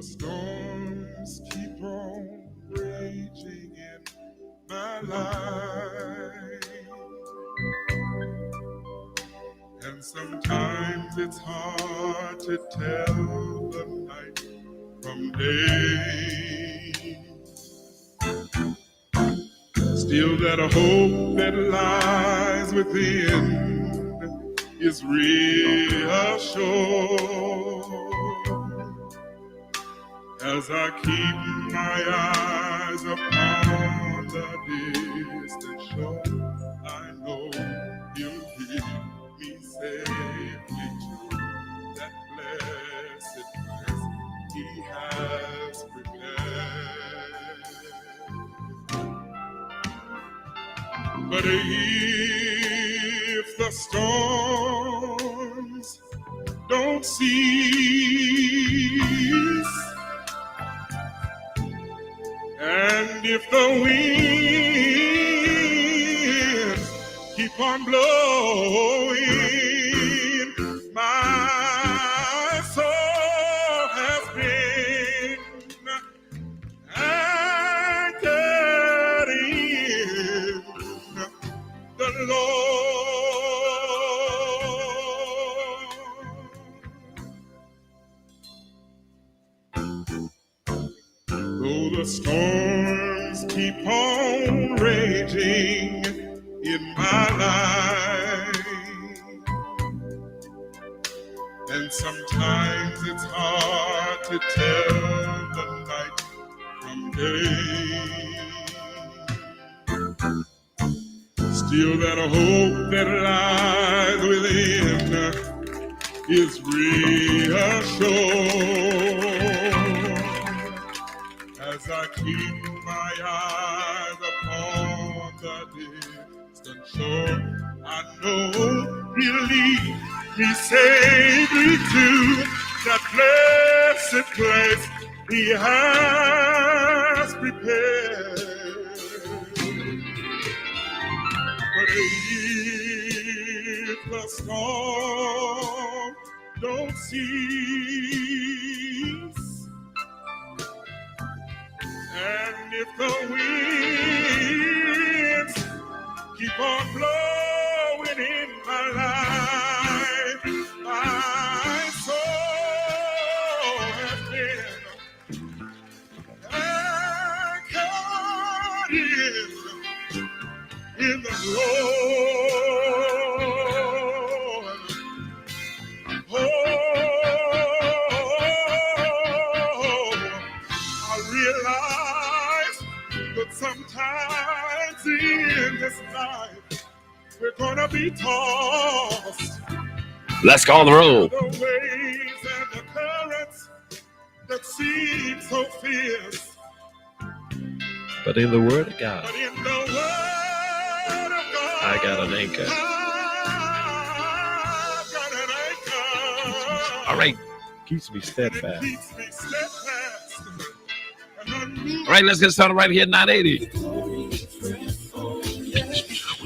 the storms keep on raging in my life, and sometimes it's hard to tell the night from day. Still, that hope that lies within is reassured as I keep my eyes upon the distant shore. I know He'll lead me safely to that blessed place He has prepared. But if the storms don't cease, and if the winds keep on blowing, my soul has been anchored in the Lord. Though the storms keep on raging in my life, and sometimes it's hard to tell the night from day. Still, that hope that lies within is reassured as I keep my eyes upon the distant shore. I know He'll lead me safely to that blessed place He has prepared. But if the storm don't cease, and if the winds keep on blowing in my life, my soul has been anchored in the Lord. Oh, I realize that sometimes in this life we're gonna be tossed. Let's call the roll. The waves and the currents that seem so fierce. But in the Word of God, But in the Word of God, I got an anchor. I've got an anchor. All right. Keeps me And it steadfast. keeps me steadfast and unmovable. All right, let's get started right here at 980.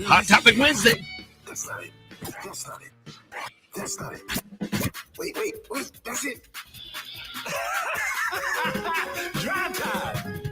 Hot Topic Wednesday. That's not it. That's not it. That's not it. Wait. That's it. Drive time.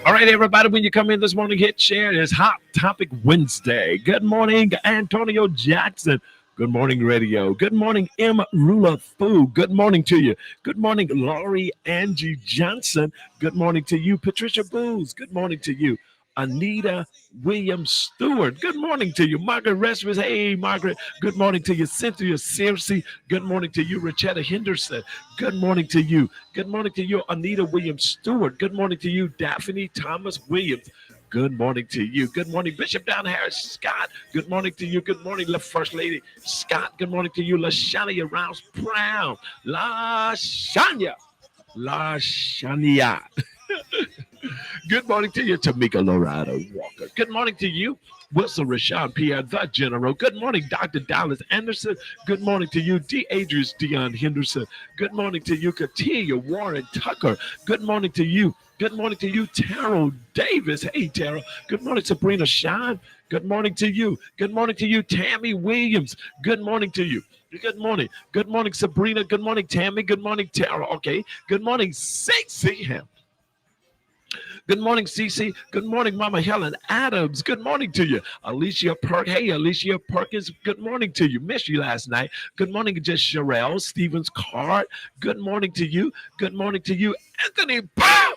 All right, everybody, when you come in this morning, hit share. It's Hot Topic Wednesday. Good morning, Antonio Jackson. Good morning, radio. Good morning, M. Rula Fu. Good morning to you. Good morning, Laurie Angie Johnson. Good morning to you, Patricia Booz. Good morning to you, Anita Williams Stewart. Good morning to you, Margaret Resmus. Hey, Margaret. Good morning to you, Cynthia Searcy. Good morning to you, Richetta Henderson. Good morning to you. Good morning to you, Anita Williams Stewart. Good morning to you, Daphne Thomas Williams. Good morning to you. Good morning, Bishop Down Harris Scott. Good morning to you. Good morning, First Lady Scott. Good morning to you, LaShania Rouse Brown. LaShania. Good morning to you, Tamika Lorado Walker. Good morning to you, Wilson Rashawn Pierre, the General. Good morning, Dr. Dallas Anderson. Good morning to you, D. Adrius Dion Henderson. Good morning to you, Katia Warren Tucker. Good morning to you. Good morning to you, Terrell Davis. Hey, Terrell. Good morning, Sabrina Shine. Good morning to you. Good morning to you, Tammy Williams. Good morning to you. Good morning. Good morning, Sabrina. Good morning, Tammy. Good morning, Tara. Okay. Good morning, Stacey Ham. Good morning, Cece. Good morning, Mama Helen Adams. Good morning to you. Alicia Perk. Hey, Alicia Perkins. Good morning to you. Missed you last night. Good morning, just Sherelle Stevens Card. Good morning to you. Good morning to you, Anthony Bow.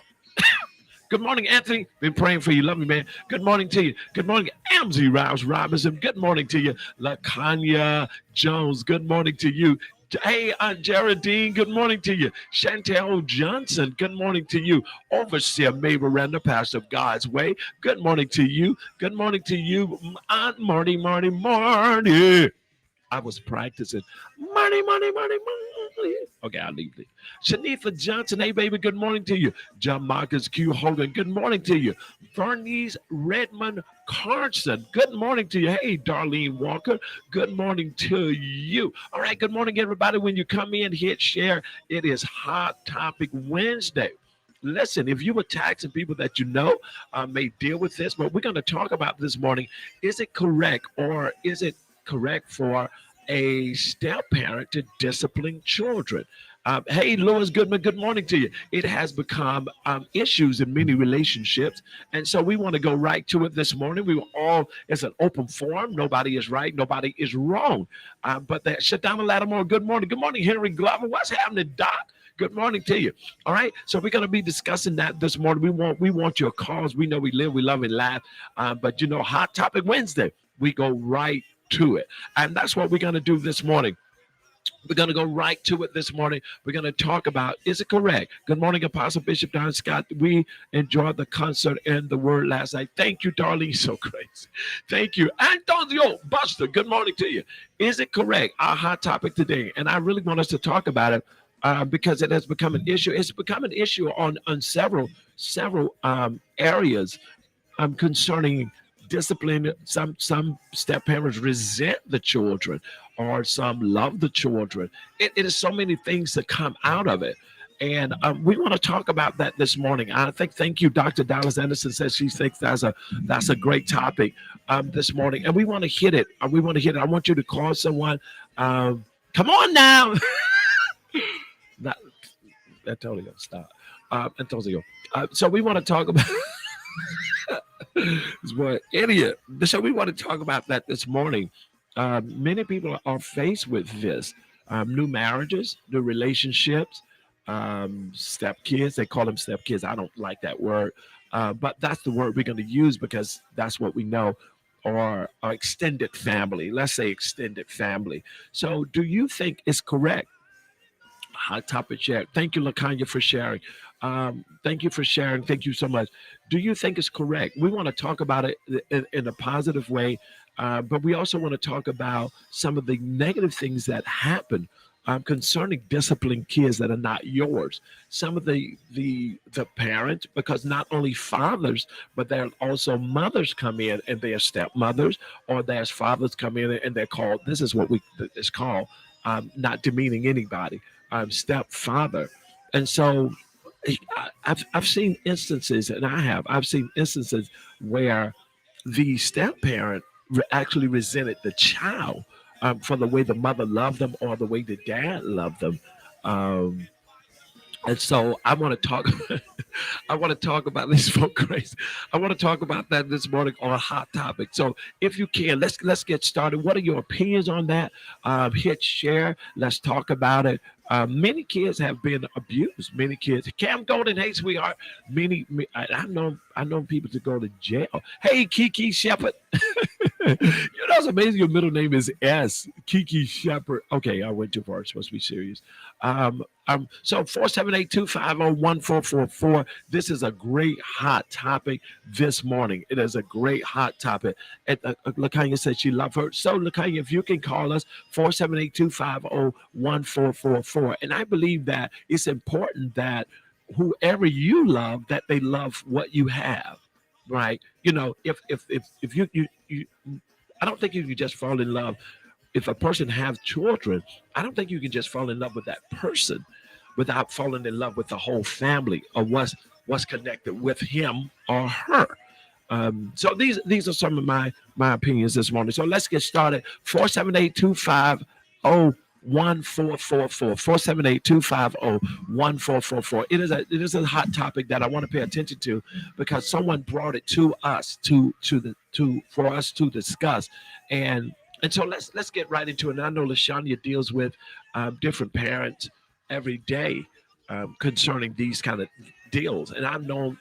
Good morning, Anthony. Been praying for you. Love you, man. Good morning to you. Good morning, Amzie Rouse Robinson. Good morning to you, LaKanya Jones. Good morning to you. Hey, Aunt Geraldine, good morning to you. Chantel Johnson, good morning to you. Overseer May Miranda, pastor of God's Way, good morning to you. Good morning to you, Aunt Marty. I was practicing. Marty. Okay, I'll leave it. Shanifa Johnson, hey, baby, good morning to you. John Marcus Q. Hogan, good morning to you. Vertise Redmond Carson, good morning to you. Hey, Darlene Walker, good morning to you. All right, good morning, everybody. When you come in, hit share. It is Hot Topic Wednesday. Listen, if you were taxing people that you know may deal with this, but we're going to talk about this morning. Is it correct or is it correct for a step parent to discipline children? Hey, Lois Goodman, good morning to you. It has become issues in many relationships. And so we want to go right to it this morning. We were all, it's an open forum. Nobody is right. Nobody is wrong. But that Shadana Lattimore, good morning. Good morning, Henry Glover. What's happening, Doc? Good morning to you. All right. So we're going to be discussing that this morning. We want your calls. We know we live, we love, and laugh. But you know, Hot Topic Wednesday, we go right to it. And that's what we're going to do this morning. We're going to go right to it this morning. We're going to talk about, is it correct? Good morning, Apostle Bishop Don Scott. We enjoyed the concert and the word last night. Thank you, Darlene. So crazy. Thank you. Antonio Buster, good morning to you. Is it correct? Our hot topic today. And I really want us to talk about it because it has become an issue. It's become an issue on several areas concerning discipline. Some step parents resent the children, or some love the children. It is so many things that come out of it. And we want to talk about that this morning. I think, thank you, Dr. Dallas Anderson says she thinks that's a great topic this morning. And we want to hit it. I want you to call someone. Come on now. Antonio, stop. Antonio. So we want to talk about this boy, idiot. So we want to talk about that this morning. Many people are faced with this. New marriages, new relationships, step kids. They call them step kids. I don't like that word, but that's the word we're going to use because that's what we know. Or extended family. Let's say extended family. So do you think it's correct? Hot topic share. Thank you, LaKanya, for sharing. Thank you for sharing. Thank you so much. Do you think it's correct? We want to talk about it in a positive way, but we also want to talk about some of the negative things that happen concerning disciplining kids that are not yours. Some of the parents, because not only fathers, but there are also mothers come in and they're stepmothers, or there's fathers come in and they're called, this is what it's called, not demeaning anybody, stepfather. And so I've seen instances, and I've seen instances where the step parent actually resented the child for the way the mother loved them or the way the dad loved them. And so I want to talk. I want to talk about these folk crazy. I want to talk about that this morning on a hot topic. So if you can, let's get started. What are your opinions on that? Hit share. Let's talk about it. Many kids have been abused. Many kids. Cam Golden, hey sweetheart. I know people to go to jail. Hey Kiki Shepherd. You know it's amazing. Your middle name is S. Kiki Shepherd. Okay, I went too far. It's supposed to be serious. So 478-250-1444. This is a great hot topic this morning. It is a great hot topic. And LaKanya said she loved her. So LaKanya, if you can call us 478-250-1444. And I believe that it's important that whoever you love, that they love what you have, right? You know, if you I don't think you can just fall in love. If a person have children, I don't think you can just fall in love with that person without falling in love with the whole family or what's connected with him or her. So these are some of my opinions this morning. So let's get started. 478-250-1444. 478-250-1444. It is a hot topic that I want to pay attention to because someone brought it to us for us to discuss. And so let's get right into it. And I know LaShania deals with different parents every day concerning these kind of deals. And I've known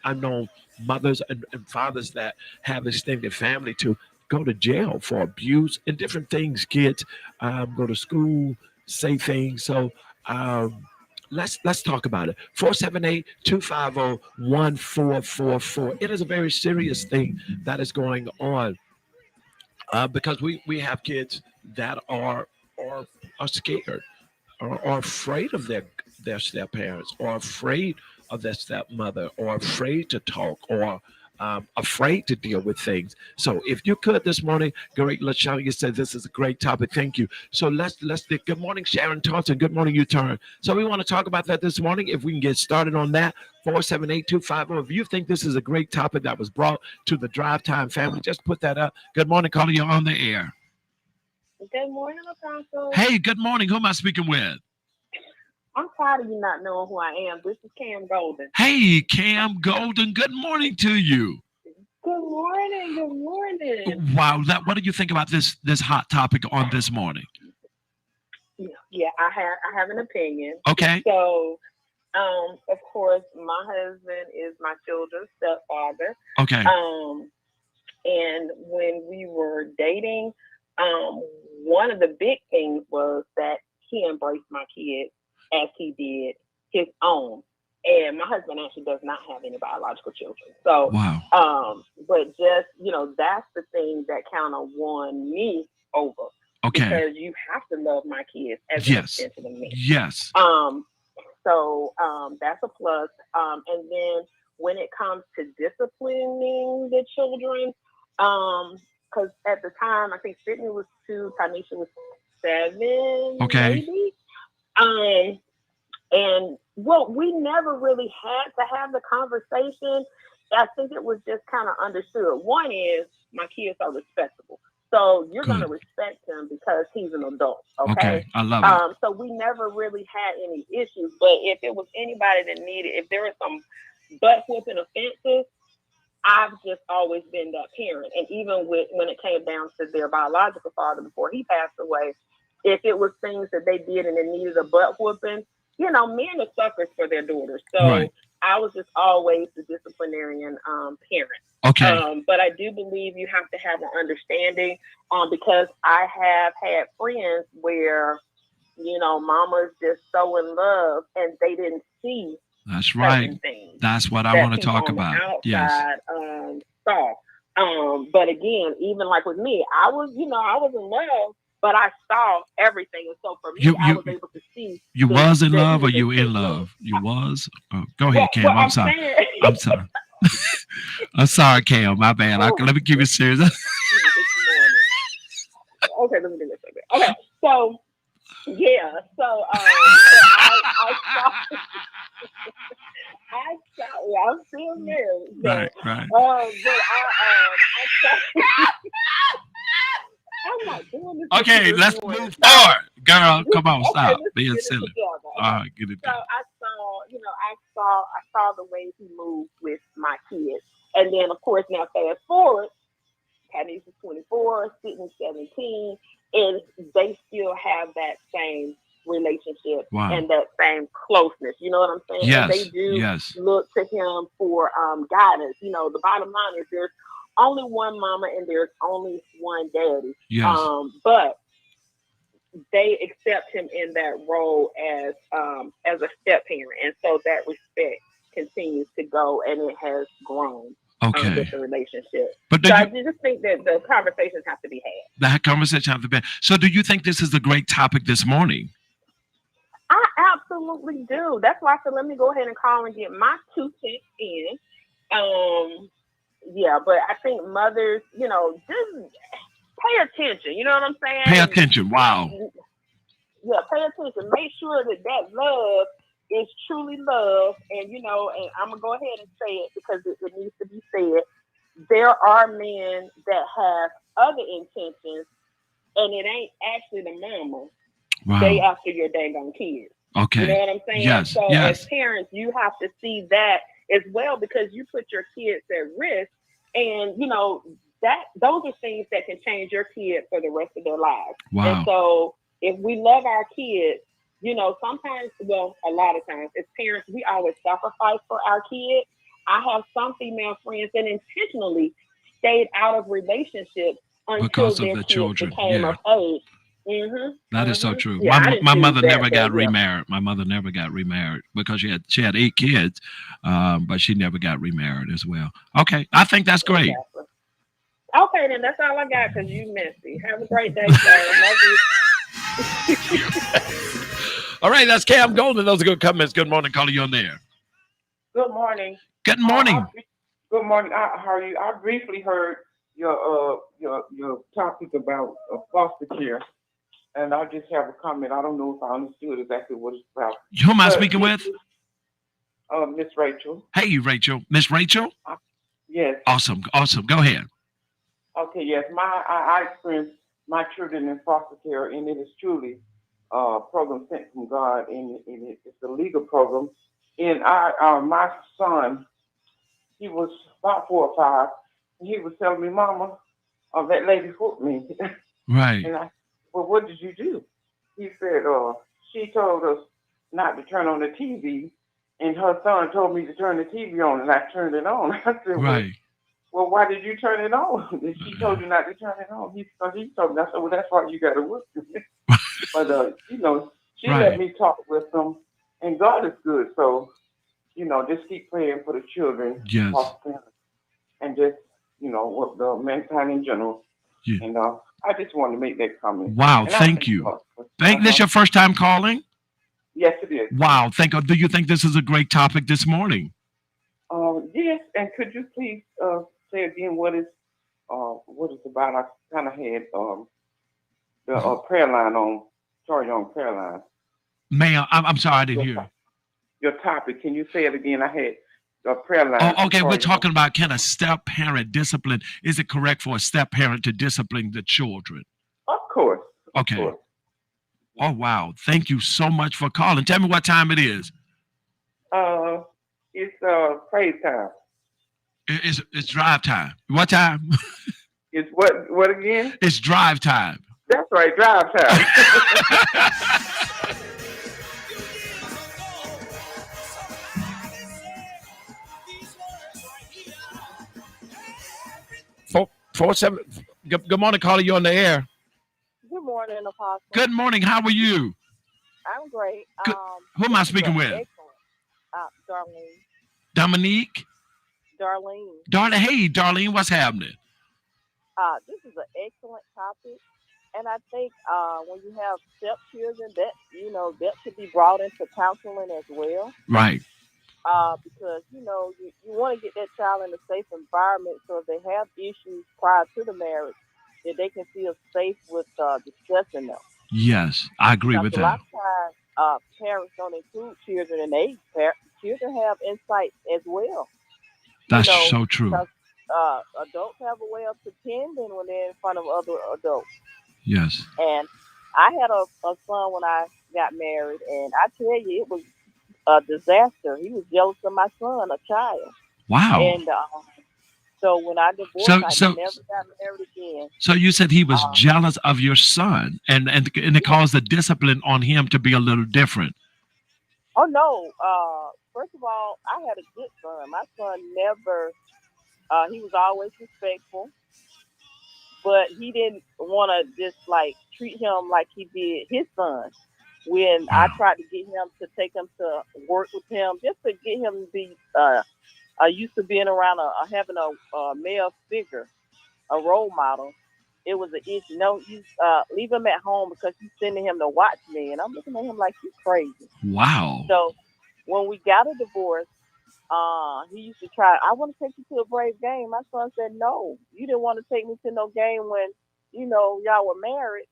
mothers and fathers that have extended family to go to jail for abuse and different things. Kids go to school, say things. So let's talk about it. 478-250-1444. It is a very serious thing that is going on because we have kids that are scared or are afraid of their step parents or afraid of their stepmother or afraid to talk or afraid to deal with things. So if you could this morning, great. LaShania said this is a great topic. Thank you. So let's good morning, Sharon Thompson. Good morning, U-Turn. So we want to talk about that this morning. If we can get started on that, 478-250. If you think this is a great topic that was brought to the Drive Time family, just put that up. Good morning, caller. You're on the air. Good morning, Apostle. Hey, good morning. Who am I speaking with? I'm tired of you not knowing who I am. This is Cam Golden. Hey, Cam Golden. Good morning to you. Good morning. Good morning. Wow. What do you think about this hot topic on this morning? Yeah, I have an opinion. Okay. So, of course, my husband is my children's stepfather. Okay. And when we were dating, one of the big things was that he embraced my kids as he did his own. And my husband actually does not have any biological children. So, wow. But just, that's the thing that kind of won me over. Okay. Because you have to love my kids as an extension of me. Yes. So that's a plus. And then when it comes to disciplining the children, because at the time, I think Sydney was 2, Tanisha was 7, okay. maybe. And well, we never really had to have the conversation. I think it was just kind of understood. One is my kids are respectable. So you're going to respect him because he's an adult. Okay. I love it. So we never really had any issues. But if it was anybody that needed, if there were some butt whooping offenses, I've just always been that parent. And even when it came down to their biological father before he passed away, if it was things that they did and it needed a butt whooping, men are suckers for their daughters. So I was just always the disciplinarian parent. Okay. But I do believe you have to have an understanding because I have had friends where, mama's just so in love and they didn't see. That's right. That's what I want to talk about. Yes. Saw. But again, even like with me, I was in love, but I saw everything. And so for me, I was able to see. You was in love or you in love? You was? Oh, go ahead, Cam. I'm sorry. I'm sorry. I'm sorry, Cam. My bad. Let me give you serious. Okay, let me do this. Okay, so yeah, so I saw. I'm still married. So, right. But I saw. I'm not doing this. Okay, let's move forward, girl. Come on, stop being silly. All right, get it done. So I saw the way he moved with my kids, and then of course now fast forward, Tanisha's 24, Sydney's 17, and they still have that same relationship and that same closeness. You know what I'm saying? Yes. And they do look to him for guidance. The bottom line is there's only one mama and there's only one daddy. Yes. But they accept him in that role as a step parent, and so that respect continues to go, and it has grown. With the relationship. But I just think that the conversations have to be had. That conversation have to be. So do you think this is a great topic this morning? I absolutely absolutely do. That's why I said, let me go ahead and call and get my 2 cents in. Yeah, but I think mothers, just pay attention. You know what I'm Pay saying? attention. Wow. Yeah, pay attention. Make sure that love is truly love. And, and I'm going to go ahead and say it because it needs to be said. There are men that have other intentions, and it ain't actually the mama. Wow. They after your dang on kids. Okay. You know what I'm saying? Yes. So yes. as parents, you have to see that as well, because you put your kids at risk, and those are things that can change your kids for the rest of their lives. Wow. And so if we love our kids, sometimes, well, a lot of times as parents, we always sacrifice for our kids. I have some female friends that intentionally stayed out of relationships until because of their the kids children. became of age. That is so true. Yeah, my mother that, never got yeah. remarried. My mother never got remarried because she had 8 kids, but she never got remarried as well. Okay, I think that's great. Exactly. Okay, then that's all I got because you messy. Have a great day, sir. Love you. All right, that's Cam Golden. Those are good comments. Good morning, calling you on there. Good morning. Good morning. Good morning. How are you? I briefly heard your topic about foster care, and I just have a comment. I don't know if I understood exactly what it's about. Who am I speaking with? Miss Rachel. Hey, Rachel. Miss Rachel? Yes. Awesome. Go ahead. Okay, yes. I experienced my children in foster care, and it is truly a program sent from God, and it's a legal program. And my son, he was about 4 or 5, and he was telling me, Mama, that lady whooped me. Right. And I, well, what did you do? He said, she told us not to turn on the TV, and her son told me to turn the TV on, and I turned it on. I said, right. Well, why did you turn it on? She told you not to turn it on. He told me. I said, well, that's why you got to work. But, she let me talk with them, and God is good. So, just keep praying for the children. Yes. And just, what the mankind in general. Yeah. And I just wanted to make that comment. Wow, and thank you. This your first time calling? Yes, it is. Wow, do you think this is a great topic this morning? Yes, and could you please say again what it's about? I kind of had the prayer line on. Sorry, on prayer line. Ma'am, I'm sorry, I didn't hear. Your topic. Can you say it again? I had the prayer line. Oh, okay. We're talking about, can a step parent discipline? Is it correct for a step parent to discipline the children? Of course. Okay. Of course. Oh, wow. Thank you so much for calling. Tell me what time it is. It's praise time. It's drive time. What time? It's what again? It's drive time. That's right, drive time. 47. Good morning, caller. You on the air. Good morning, Apostle. Good morning. How are you? I'm great. Who am I speaking with? Excellent. Darlene. Dominique? Darlene. Hey, Darlene, what's happening? This is an excellent topic. And I think when you have stepchildren, that should be brought into counseling as well. Right. Because, you want to get that child in a safe environment so if they have issues prior to the marriage, that they can feel safe with discussing them. Yes, I agree with that. A lot of times, parents don't include children, and children have insight as well. That's so true. Because, adults have a way of pretending when they're in front of other adults. Yes. And I had a son when I got married, and I tell you, it was a disaster. He was jealous of my son, a child. Wow. And so when I divorced, I never got married again. So you said he was jealous of your son, and it caused the discipline on him to be a little different. Oh no! First of all, I had a good son. My son never. He was always respectful, but he didn't want to just treat him like he did his son. When I tried to get him to take him to work with him, just to get him to be used to being around having a male figure, a role model, it was an issue. No, you leave him at home because you sending him to watch me. And I'm looking at him like, you crazy. Wow. So when we got a divorce, he used to try, I want to take you to a Brave game. My son said, no, you didn't want to take me to no game when, y'all were married.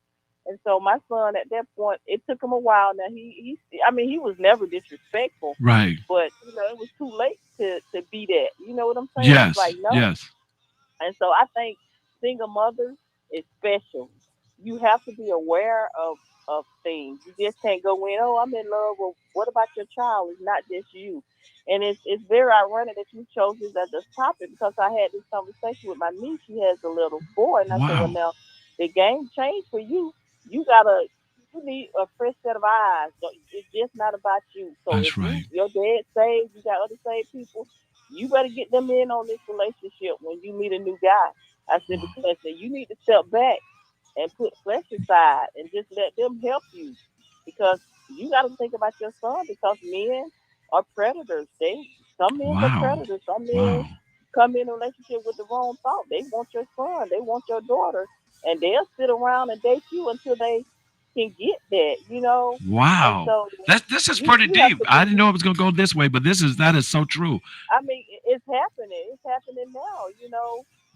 And so my son at that point, it took him a while. Now he was never disrespectful, Right. but it was too late to be that. You know what I'm saying? Yes. It's like, no. Yes. And so I think single mothers is special. You have to be aware of things. You just can't go in, oh, I'm in love. Well, what about your child? It's not just you. And it's very ironic that you chose this as a topic because I had this conversation with my niece. She has a little boy. And I said, well, Wow. now, the game changed for you. You need a fresh set of eyes. It's just not about you. So That's if right. your dad saved, you got other saved people, you better get them in on this relationship when you meet a new guy. I said, because you need to step back and put flesh aside and just let them help you. Because you got to think about your son because men are predators. Some men are Wow. predators. Some men Wow. come in a relationship with the wrong thought. They want your son. They want your daughter. And they'll sit around and date you until they can get that. And Wow. so This is you pretty have deep. to I be, didn't know it was going to go this way, but that is so true. I mean, it's happening. It's happening now.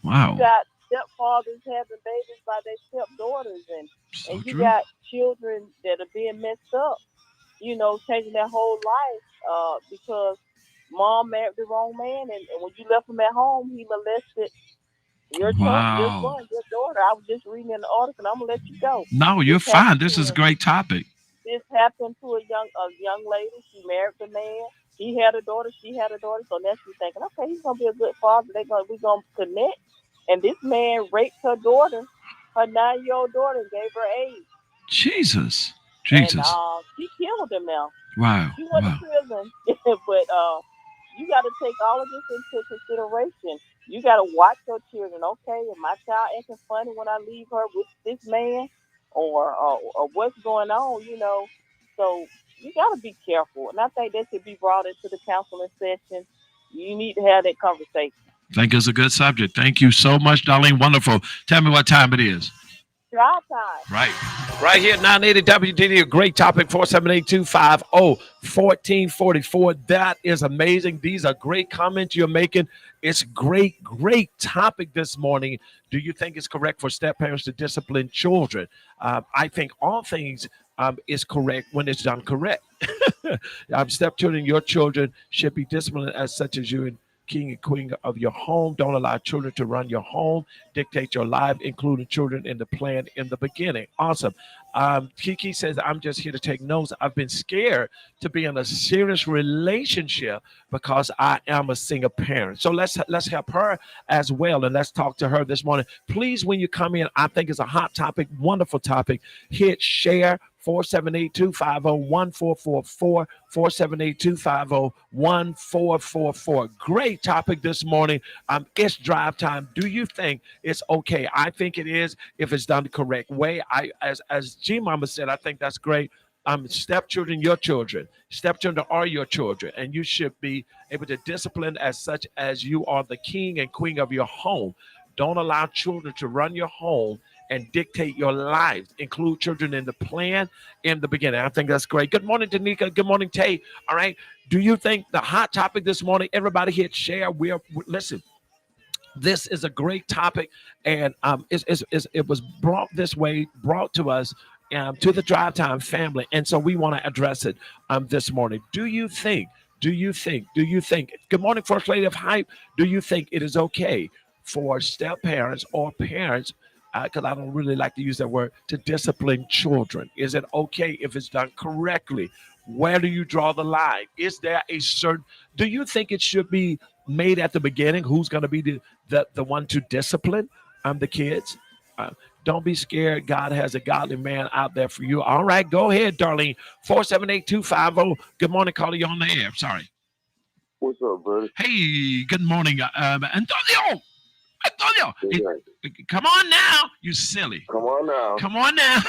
Wow. You got stepfathers having babies by their stepdaughters, So and you true. got children that are being messed up, changing their whole life because mom married the wrong man, and when you left him at home, he molested your Wow. son, your daughter. I was just reading in the article, and I'm gonna let you go. No, you're This fine. happened This is a to great topic. a young lady. She married the man. He had a daughter. She had a daughter. So now she's thinking, okay, he's gonna be a good father. We're gonna connect. And this man raped her daughter, her 9-year-old daughter, and gave her AIDS. Jesus. And she killed him now. Wow. She went Wow. to prison, but you got to take all of this into consideration. You got to watch your children. Okay, if my child acting funny when I leave her with this man, or what's going on, So you got to be careful, and I think that should be brought into the counseling session. You need to have that conversation. I think it's a good subject. Thank you so much, Darlene. Wonderful. Tell me what time it is. Drive time. Right here, 980 WDDO. A great topic, 478-250-1444. That is amazing. These are great comments you're making. It's great topic this morning. Do you think it's correct for step parents to discipline children? I think all things is correct when it's done correct. Stepchildren, your children should be disciplined as such as you and king and queen of your home. Don't allow children to run your home, dictate your life, including children in the plan in the beginning. Awesome. Kiki says, I'm just here to take notes. I've been scared to be in a serious relationship because I am a single parent. So let's help her as well, and let's talk to her this morning. Please, when you come in, I think it's a hot topic, wonderful topic. Hit share. 478-250-1444, 478-250-1444. Great topic this morning. It's drive time. Do you think it's okay? I think it is if it's done the correct way. As G Mama said, I think that's great. Stepchildren, your children. Stepchildren are your children, and you should be able to discipline as such as you are the king and queen of your home. Don't allow children to run your home and dictate your lives. Include children in the plan in the beginning. I think that's great. Good morning, Danica. Good morning, Tay. All right. Do you think the hot topic this morning, everybody hit share? Listen, this is a great topic, and it was brought to us to the Drive Time family, and so we want to address it this morning. Do you think? Good morning, First Lady of Hype. Do you think it is okay for step parents or parents, because I don't really like to use that word, to discipline children? Is it okay if it's done correctly? Where do you draw the line? Is there do you think it should be made at the beginning? Who's going to be the one to discipline the kids? Don't be scared. God has a godly man out there for you. All right, go ahead, Darlene. 478-250. Good morning, caller. You on the air. Sorry. What's up, buddy? Hey, good morning, Antonio. Hey, Come on now, you silly. come on now. Come on now.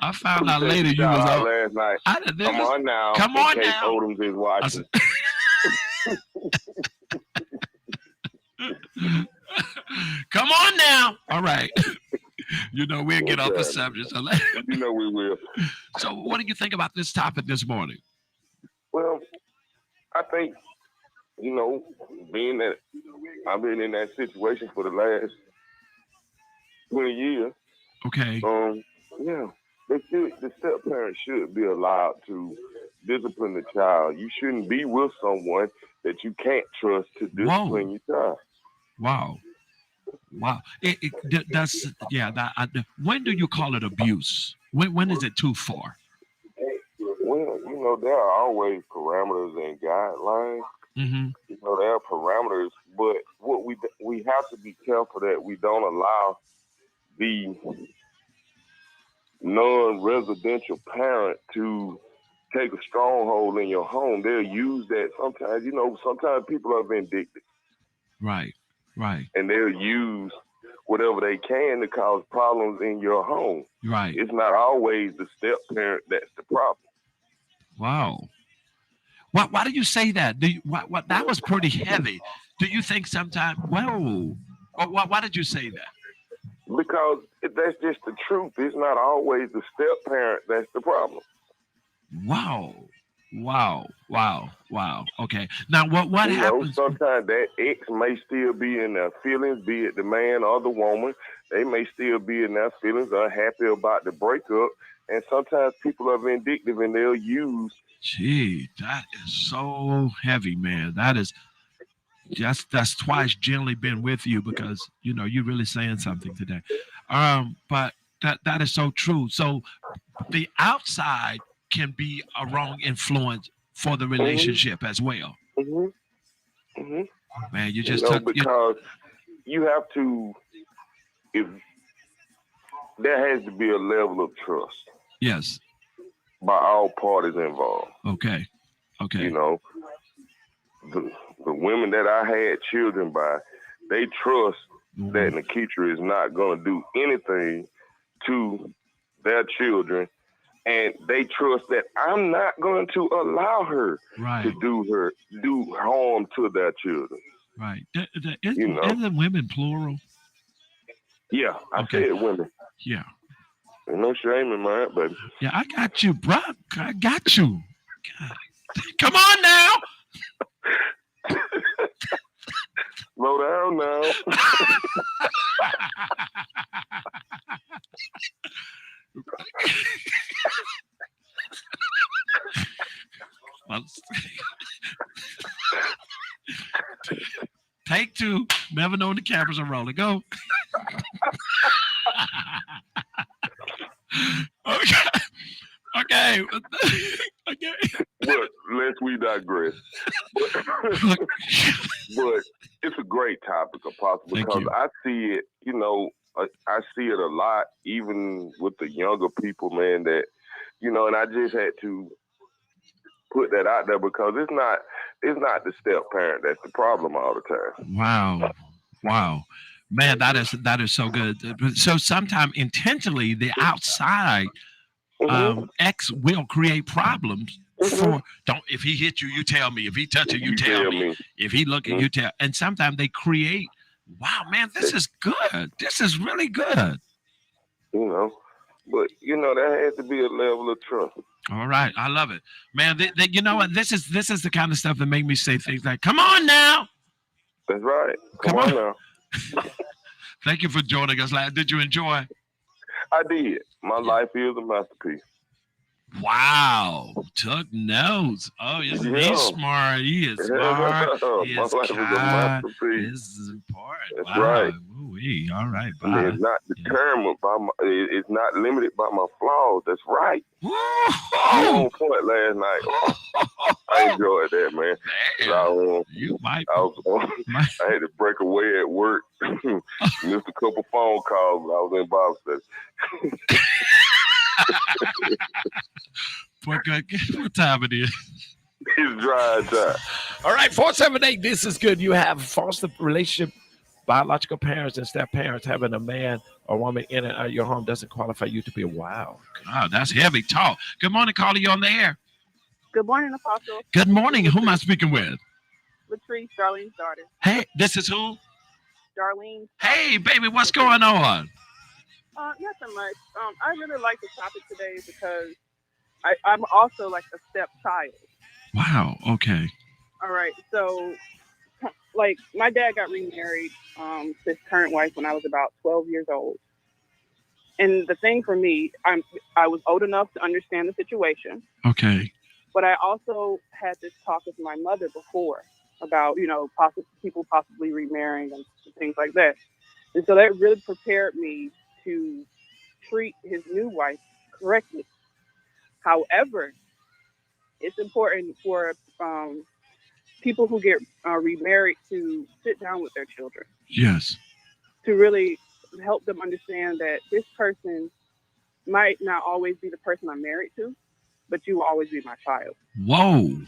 I found out later you was out on last night. Come on now. Come on in case now. Odoms is watching. Come on now. All right. We'll get off the subject. So, We will. So what do you think about this topic this morning? Well, I think, being that I've been in that situation for the last 20 years. Okay. The step parent should be allowed to discipline the child. You shouldn't be with someone that you can't trust to discipline your child. Wow. When do you call it abuse? When is it too far? Well, there are always parameters and guidelines. Mm-hmm. There are parameters, but what we have to be careful that we don't allow the non-residential parent to take a stronghold in your home. They'll use that sometimes. Sometimes people are vindictive. Right. And they'll use whatever they can to cause problems in your home. Right. It's not always the step parent that's the problem. Wow. Why do you say that? That was pretty heavy. Do you think sometimes? Whoa. Why did you say that? Because that's just the truth. It's not always the step parent that's the problem. Wow. Okay. Now, what happens? Sometimes that ex may still be in their feelings, be it the man or the woman. They may still be in their feelings, unhappy about the breakup. And sometimes people are vindictive and they'll use. Gee, that is so heavy, man. That's twice generally been with you because, you're really saying something today. But that is so true. So the outside can be a wrong influence for the relationship as well. Mm-hmm. Mm-hmm. Man, you just because you have to. If there has to be a level of trust. Yes. By all parties involved. Okay. The women that I had children by, they trust that Nikitra is not going to do anything to their children. And they trust that I'm not going to allow her to do harm to their children. Right. Isn't women plural? Yeah, I said women. Yeah. There's no shame in mine, baby. Yeah, I got you, bro. I got you. God. Come on now. Slow down now. Take two. Never known the cameras are rolling. Go. Okay. But lest we digress. But it's a great topic, Apostle, because I see it, I see it a lot, even with the younger people, man, that, and I just had to put that out there because it's not the step parent that's the problem all the time. Wow. Man, that is so good. So sometimes intentionally the outside ex will create problems if he hit you tell me. If he touch you, you tell me. If he look at you, tell. And sometimes they create, wow, man, this is good. This is really good. But there has to be a level of trust. All right, I love it, man. You know what? This is the kind of stuff that make me say things like, "Come on now." That's right. Come on now. Thank you for joining us. Did you enjoy? I did. My life is a masterpiece. Wow. Took notes. Oh, he's smart. He is smart. He is kind. This is important. That's right. Ooh-wee. All right. Bye. It's not determined by it's not limited by my flaws. That's right. You on point last night. I enjoyed that, man. I had to break away at work. Missed a couple phone calls when I was in Bible study. What time it is? It's dry time. All right, 478. This is good. You have foster relationship, biological parents and step parents. Having a man or woman in and out of your home doesn't qualify you to be a wow. God, that's heavy talk. Good morning, caller. You on the air? Good morning, Apostle. Good morning. Who am I speaking with? Latrice, Darlene's daughter. Hey, this is who? Darlene. Hey, baby, what's going on? Nothing much. I really like the topic today because I'm also like a stepchild. Wow. Okay. All right. So, like, my dad got remarried to his current wife when I was about 12 years old. And the thing for me, I was old enough to understand the situation. Okay. But I also had this talk with my mother before about, people possibly remarrying and things like that. And so that really prepared me to treat his new wife correctly. However, it's important for people who get remarried to sit down with their children. Yes. To really help them understand that this person might not always be the person I'm married to, but you will always be my child. Whoa.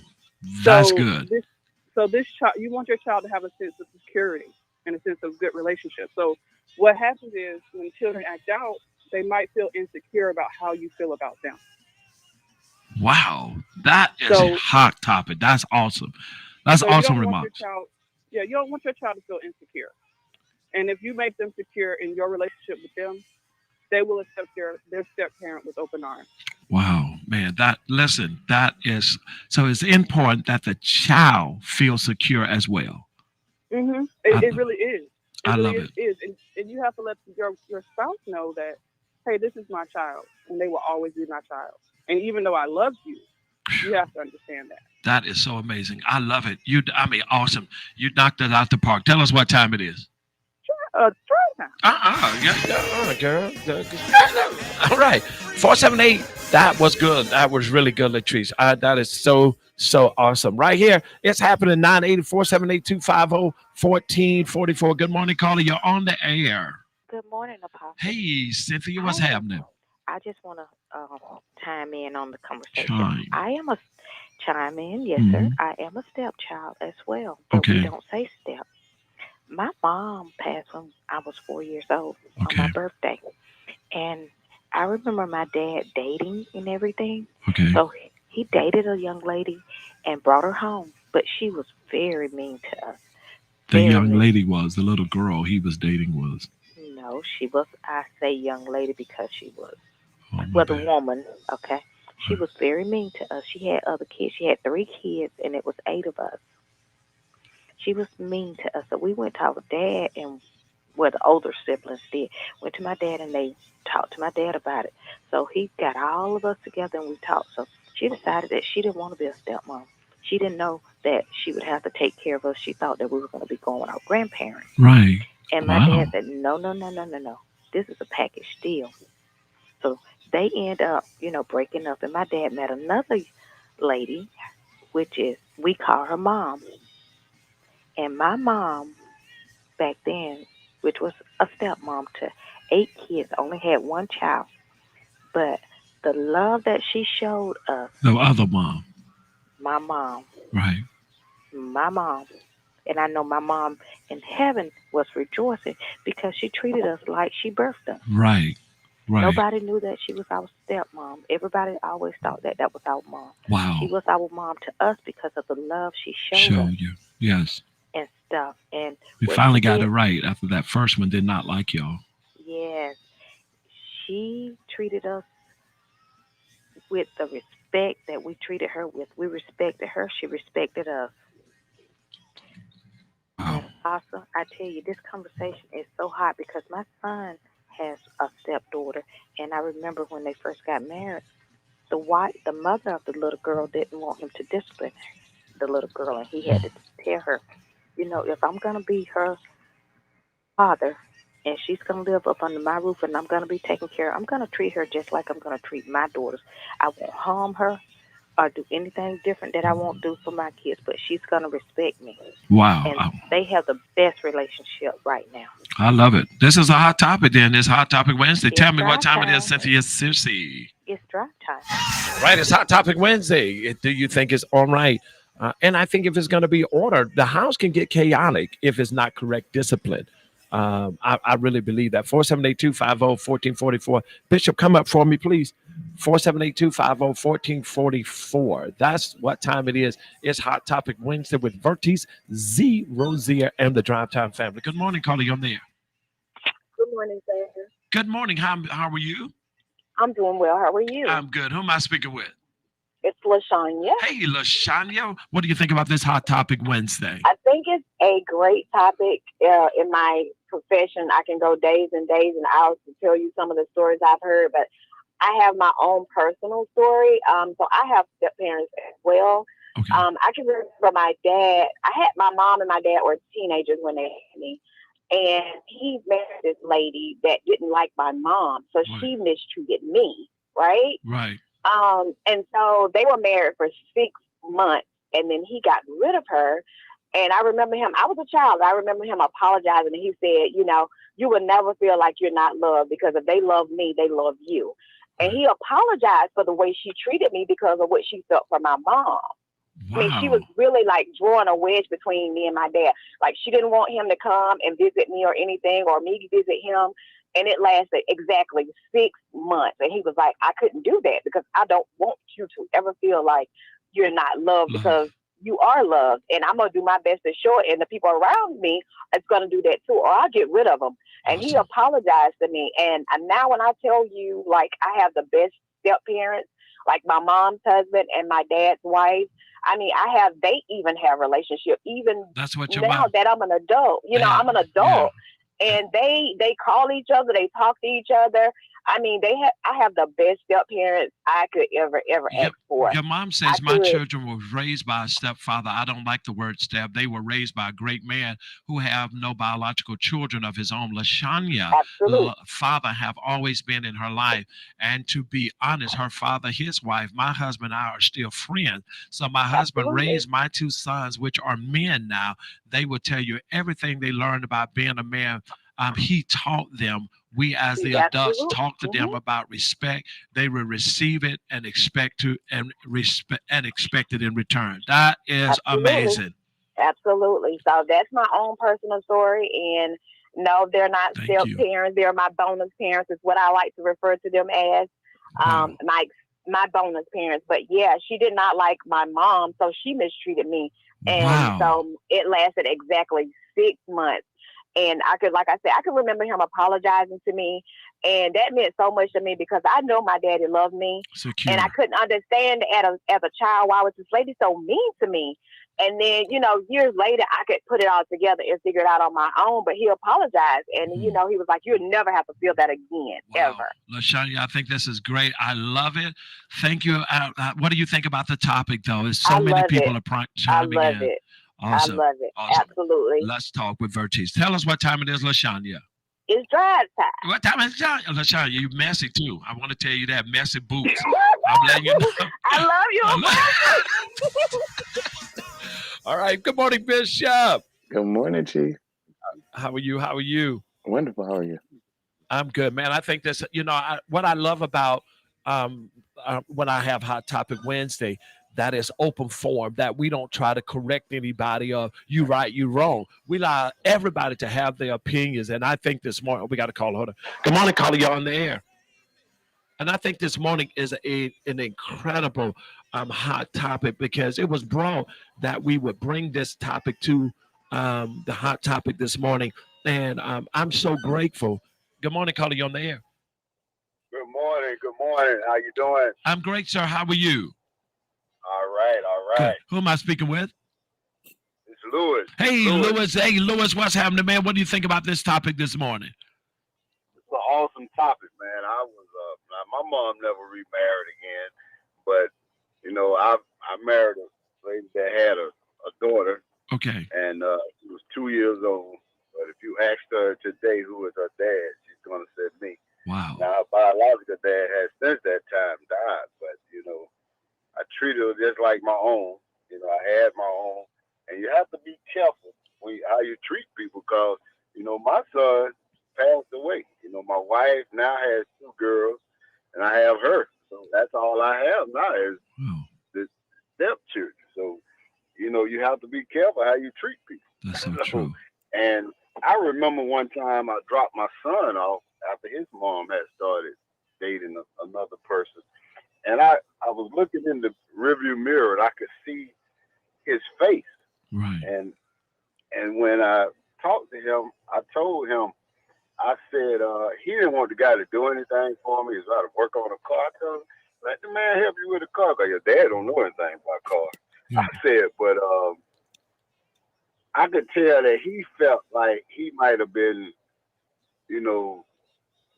That's good. This child, you want your child to have a sense of security and a sense of good relationship. So what happens is when children act out, they might feel insecure about how you feel about them. Wow. That is a hot topic. That's awesome. That's awesome remarks. You don't want your child to feel insecure. And if you make them secure in your relationship with them, they will accept their step-parent with open arms. Wow, man, that is, so it's important that the child feels secure as well. Mm-hmm. It really is. I love it. And you have to let your spouse know that, hey, this is my child, and they will always be my child. And even though I love you, you have to understand that. That is so amazing. I love it. Awesome. You knocked it out the park. Tell us what time it is. Girl. All right. 478. That was good. That was really good, Latrice. That is so awesome. Right here, it's happening. 980-478-250-1444. Good morning, caller. You're on the air. Good morning, Apostle. Hey, Cynthia, what's happening? I just want to chime in on the conversation. Chime in, yes, sir. I am a stepchild as well, but we don't say step. My mom passed when I was 4 years old on my birthday. And I remember my dad dating and everything. Okay. So he dated a young lady and brought her home, but she was very mean to us. The young lady was, the little girl he was dating was. No, she was, I say young lady because she was. The woman, okay? She was very mean to us. She had other kids. She had 3 kids, and it was 8 of us. She was mean to us. So we went to our dad, and the older siblings did. Went to my dad, and they talked to my dad about it. So he got all of us together, and we talked. So she decided that she didn't want to be a stepmom. She didn't know that she would have to take care of us. She thought that we were going to be going with our grandparents. Right. And my dad said, no. This is a package deal. So they end up, breaking up. And my dad met another lady, which is, we call her mom. And my mom, back then, which was a stepmom to 8 kids, only had 1 child. But the love that she showed us. The other mom. My mom. Right. My mom. And I know my mom in heaven was rejoicing because she treated us like she birthed us. Right. Right. Nobody knew that she was our stepmom. Everybody always thought that was our mom. Wow. She was our mom to us because of the love she showed us. You. Yes. And stuff. And we finally got it right after that first one did not like y'all. Yes. She treated us with the respect that we treated her with. We respected her. She respected us. Wow. Also, I tell you, this conversation is so hot because my son has a stepdaughter, and I remember when they first got married, the mother of the little girl didn't want him to discipline the little girl, and he had to tell her, if I'm going to be her father and she's going to live up under my roof and I'm going to be taking care of her, I'm going to treat her just like I'm going to treat my daughters. I won't harm her or do anything different that I won't do for my kids, but she's going to respect me. Wow. And they have the best relationship right now. I love it. This is a hot topic then. This Hot Topic Wednesday. Tell me what time it is, Cynthia Circe. It's drive time. Right. It's Hot Topic Wednesday. Do you think it's all right? And I think if it's going to be ordered, the house can get chaotic if it's not correct discipline. I really believe that. 478-250-1444. Bishop, come up for me, please. 478-250-1444. That's what time it is. It's Hot Topic Wednesday with Vertise, Z, Rosier, and the Drive Time family. Good morning, Carly. On there. Good morning, sir. Good morning. How are you? I'm doing well. How are you? I'm good. Who am I speaking with? It's LaShanya. Hey, LaShanya. What do you think about this Hot Topic Wednesday? I think it's a great topic. In my profession, I can go days and days and hours to tell you some of the stories I've heard, but I have my own personal story. So I have step parents as well. Okay. I can remember my dad. My mom and my dad were teenagers when they had me. And he married this lady that didn't like my mom. So she mistreated me, right? Right. And so they were married for 6 months, and then he got rid of her. And I remember him, I was a child. I remember him apologizing. And he said, you will never feel like you're not loved, because if they love me, they love you. And he apologized for the way she treated me because of what she felt for my mom. Wow. I mean, she was really like drawing a wedge between me and my dad. Like, she didn't want him to come and visit me or anything, or me to visit him. And it lasted exactly 6 months. And he was like, I couldn't do that because I don't want you to ever feel like you're not loved, because you are loved. And I'm going to do my best to show it. And the people around me is going to do that too, or I'll get rid of them. And he apologized to me. And now when I tell you, like, I have the best step parents, like my mom's husband and my dad's wife. I mean, they even have a relationship, even that's what now that I'm an adult. I'm an adult. Yeah. And they call each other, they talk to each other. I mean, I have the best step parents I could ever ask for. Your mom says my children were raised by a stepfather. I don't like the word step. They were raised by a great man who have no biological children of his own. LaShanya, father have always been in her life. And to be honest, her father, his wife, my husband and I are still friends. So my husband raised my 2 sons, which are men now. They will tell you everything they learned about being a man. He taught them. We as the adults talk to them about respect. They will receive it and expect it in return. That is amazing. Absolutely. So that's my own personal story. And no, they're not step parents. They're my bonus parents, is what I like to refer to them as. My bonus parents. But yeah, she did not like my mom, so she mistreated me. And so it lasted exactly 6 months. And I could remember him apologizing to me. And that meant so much to me, because I know my daddy loved me. Secure. And I couldn't understand as a child why was this lady so mean to me. And then, years later, I could put it all together and figure it out on my own. But he apologized. And, he was like, you'll never have to feel that again, ever. LaShanya, I think this is great. I love it. Thank you. What do you think about the topic, though? There's so many people are chiming in. I love it. Awesome. I love it. Awesome. Absolutely. Let's talk with Vertise. Tell us what time it is, LaShanya. It's drive time. What time is it? LaShanya, you messy too. I want to tell you that. Messy boots. I'm letting you know. I love you. All right. Good morning, Bishop. Good morning, Chief. How are you? Wonderful. How are you? I'm good, man. I think this, what I love about when I have Hot Topic Wednesday, that is open forum, that we don't try to correct anybody of you right, you wrong. We allow everybody to have their opinions. And I think this morning, we got to call her. Good morning, caller, you're on the air. And I think this morning is an incredible hot topic, because it was brought that we would bring this topic to the hot topic this morning. And I'm so grateful. Good morning, caller, you're on the air. Good morning. How you doing? I'm great, sir. How are you? All right. Good. Who am I speaking with? It's Lewis. Hey, Lewis. Hey, Lewis, what's happening, man? What do you think about this topic this morning? It's an awesome topic, man. My mom never remarried again, but I married a lady that had a daughter. Okay. And she was 2 years old. But if you asked her today who was her dad, she's gonna say me. Wow. Now, her biological dad has since that time died, but I treated her just like my own. I had my own, and you have to be careful how you treat people, because my son passed away. My wife now has 2 girls, and I have her. So that's all I have now is the stepchildren. So you have to be careful how you treat people. That's so true. And I remember one time I dropped my son off after his mom had started dating another person. And I was looking in the rearview mirror and I could see his face. Right. And when I talked to him, I told him, I said, he didn't want the guy to do anything for me. He was out to work on a car. I told him, let the man help you with the car, because your dad don't know anything about cars. Yeah. I said, but I could tell that he felt like he might have been,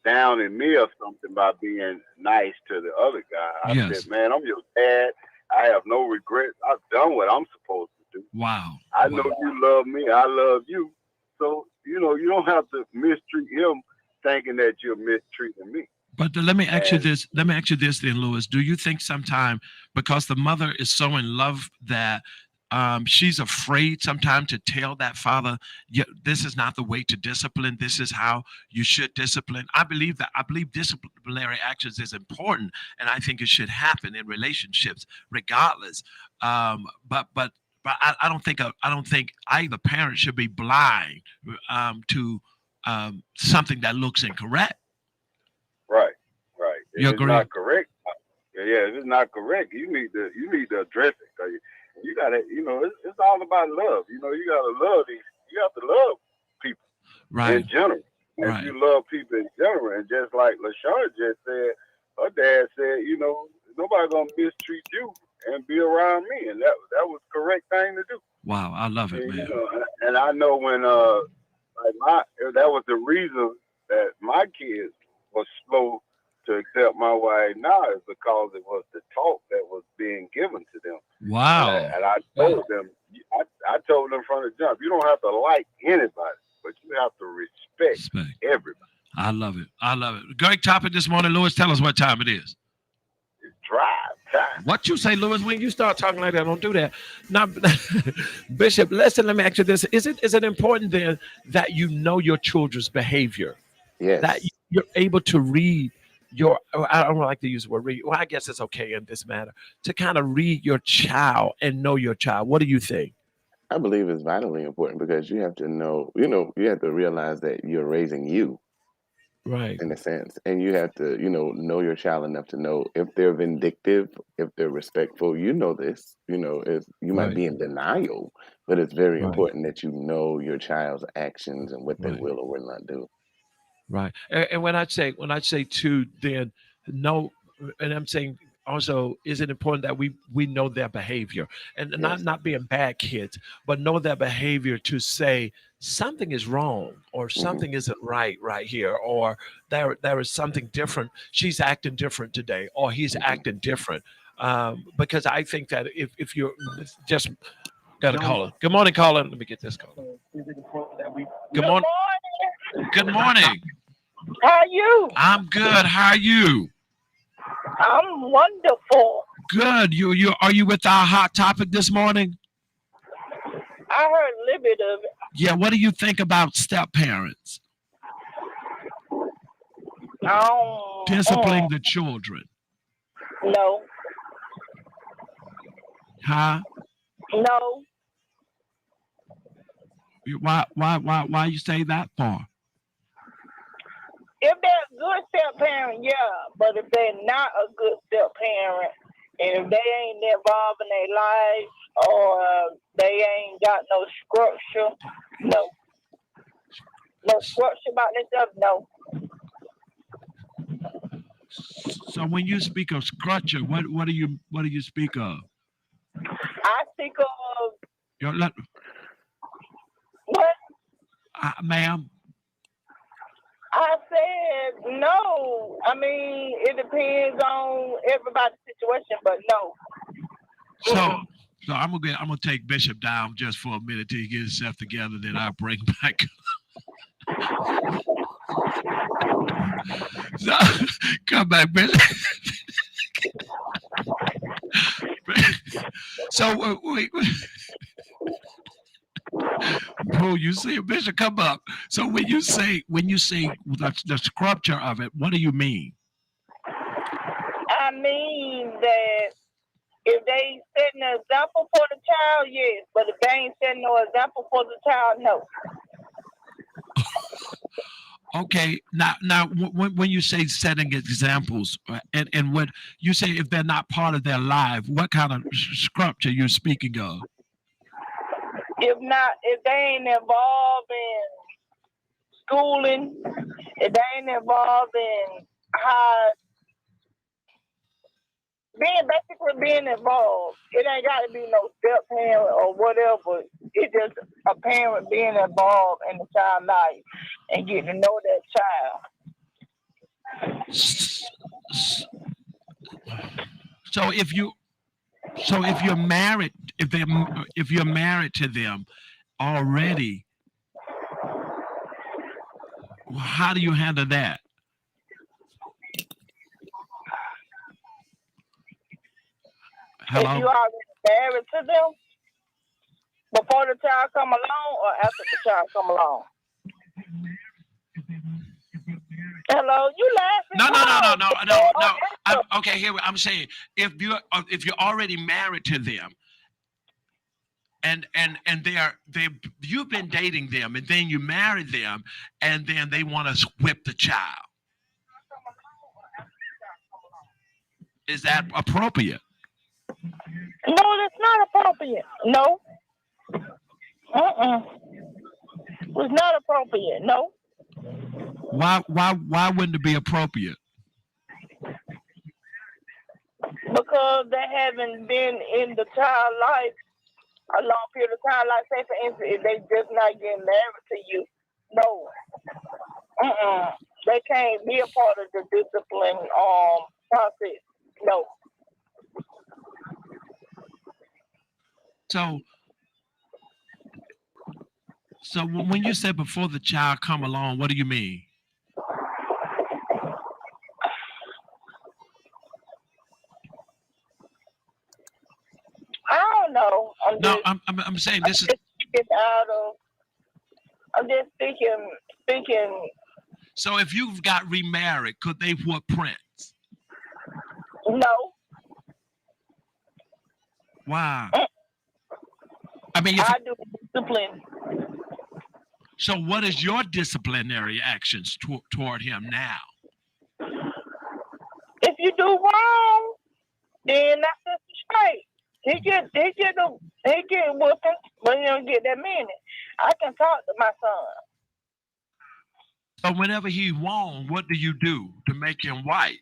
down in me or something by being nice to the other guy. I said, man, I'm your dad. I have no regrets. I've done what I'm supposed to do. Wow. I know you love me. I love you. So, you don't have to mistreat him thinking that you're mistreating me. But let me ask you this. Let me ask you this then, Lewis. Do you think sometime, because the mother is so in love that she's afraid sometimes to tell that father, yeah, this is not the way to discipline. This is how you should discipline. I believe disciplinary actions is important, and I think it should happen in relationships, regardless. But I don't think either parent should be blind to something that looks incorrect. Right. You If agree? it's not correct, if it's not correct, you need to address it. 'Cause you gotta, it's all about love. You gotta love these. You have to love people in general. If you love people in general, and just like LaShawn just said, her dad said, nobody's gonna mistreat you and be around me, and that was the correct thing to do. Wow, I love it, man. And I know when that was the reason that my kids was slow to accept my wife now, is because it was the talk that was being given to them. Wow. And I told them, I told them from the jump, you don't have to like anybody, but you have to respect everybody. I love it. I love it. Great topic this morning, Lewis. Tell us what time it is. It's drive time. What you say, Lewis? When you start talking like that, don't do that. Now, Bishop, listen, let me ask you this. Is it important then that you know your children's behavior? Yes. That you're able to read I don't like to use the word read. Well, I guess it's okay in this matter to kind of read your child and know your child. What do you think? I believe it's vitally important, because you have to know, you have to realize that you're raising you. Right. In a sense. And you have to, know your child enough to know if they're vindictive, if they're respectful. This, if you might be in denial, but it's very important that you know your child's actions and what they will or will not do. Right. And when I say too, then no, and I'm saying also, is it important that we know their behavior and not being bad kids, but know their behavior to say something is wrong or something isn't right here, or there is something different. She's acting different today, or he's acting different. Because I think that if you're just got a caller. Good morning, caller. Let me get this caller. Good morning. Good morning. How are you? I'm good. How are you? I'm wonderful. Good. Are you with our hot topic this morning? I heard a little bit of it. Yeah. What do you think about step parents? Disciplining the children. No. Huh? No. Why you say that for? If they're a good step parent, yeah. But if they're not a good step parent, and if they ain't involved in their life, or they ain't got no structure, no. No structure about themselves, no. So when you speak of structure, what do you speak of? I speak of what? Ma'am? I said no. I mean, it depends on everybody's situation, but no. So I'm gonna take Bishop down just for a minute till he gets himself together. Then I'll bring back. So, come back, Bishop. So wait. Bro, you see a Bishop come up. So when you say the scripture of it, what do you mean? I mean that if they setting an example for the child, yes. But if they ain't setting no example for the child, no. Okay, now, when you say setting examples, and what you say if they're not part of their life, what kind of scripture you're speaking of? If they ain't involved in schooling, if they ain't involved in how being involved, it ain't got to be no step parent or whatever. It's just a parent being involved in the child's life and getting to know that child. So if you're married, if you're married to them already, how do you handle that? Hello? If you already married to them before the child come along or after the child come along? Hello, you laughing? No. Okay, here I'm saying if you're already married to them, and you've been dating them, and then you marry them, and then they want to whip the child. Is that appropriate? No, that's not appropriate. No. It's not appropriate. No. Why wouldn't it be appropriate? Because they haven't been in the child life a long period of time. Like, say, for instance, if they just not getting married to you, no. They can't be a part of the discipline process. No. So when you say before the child come along, what do you mean? I don't know. I'm saying this is. I'm just thinking. So if you've got remarried, could they whoop Prince? No. Why? I mean, I do discipline. So what is your disciplinary actions toward him now? If you do wrong, then that's just straight. He get whooping, but he don't get that minute. I can talk to my son. So whenever he's wrong, what do you do to make him right?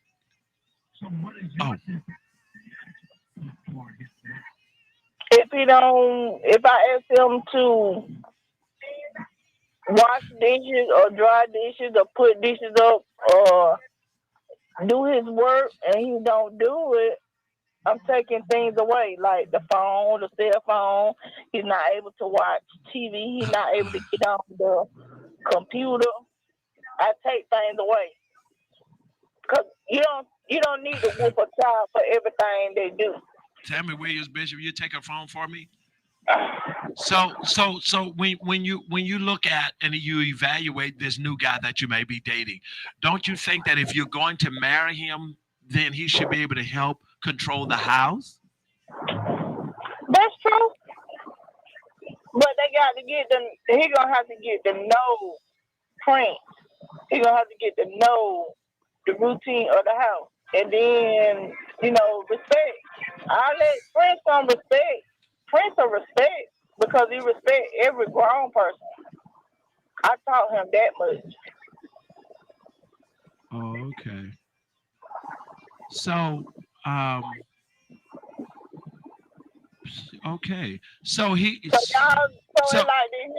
If I ask him to wash dishes or dry dishes or put dishes up or do his work and he don't do it, I'm taking things away, like the phone, the cell phone. He's not able to watch TV. He's not able to get on the computer. I take things away. Because you don't need to whoop a child for everything they do. Tammy Williams, Bishop, you take a phone for me? So when you look at and you evaluate this new guy that you may be dating, don't you think that if you're going to marry him, then he should be able to help control the house? That's true. But they got to get them. He gonna have to get to know Prince. He gonna have to get to know the routine of the house, and then respect. I let Prince on respect. Prince will respect because he respect every grown person. I taught him that much. Oh, okay. So, okay. So he. So like this,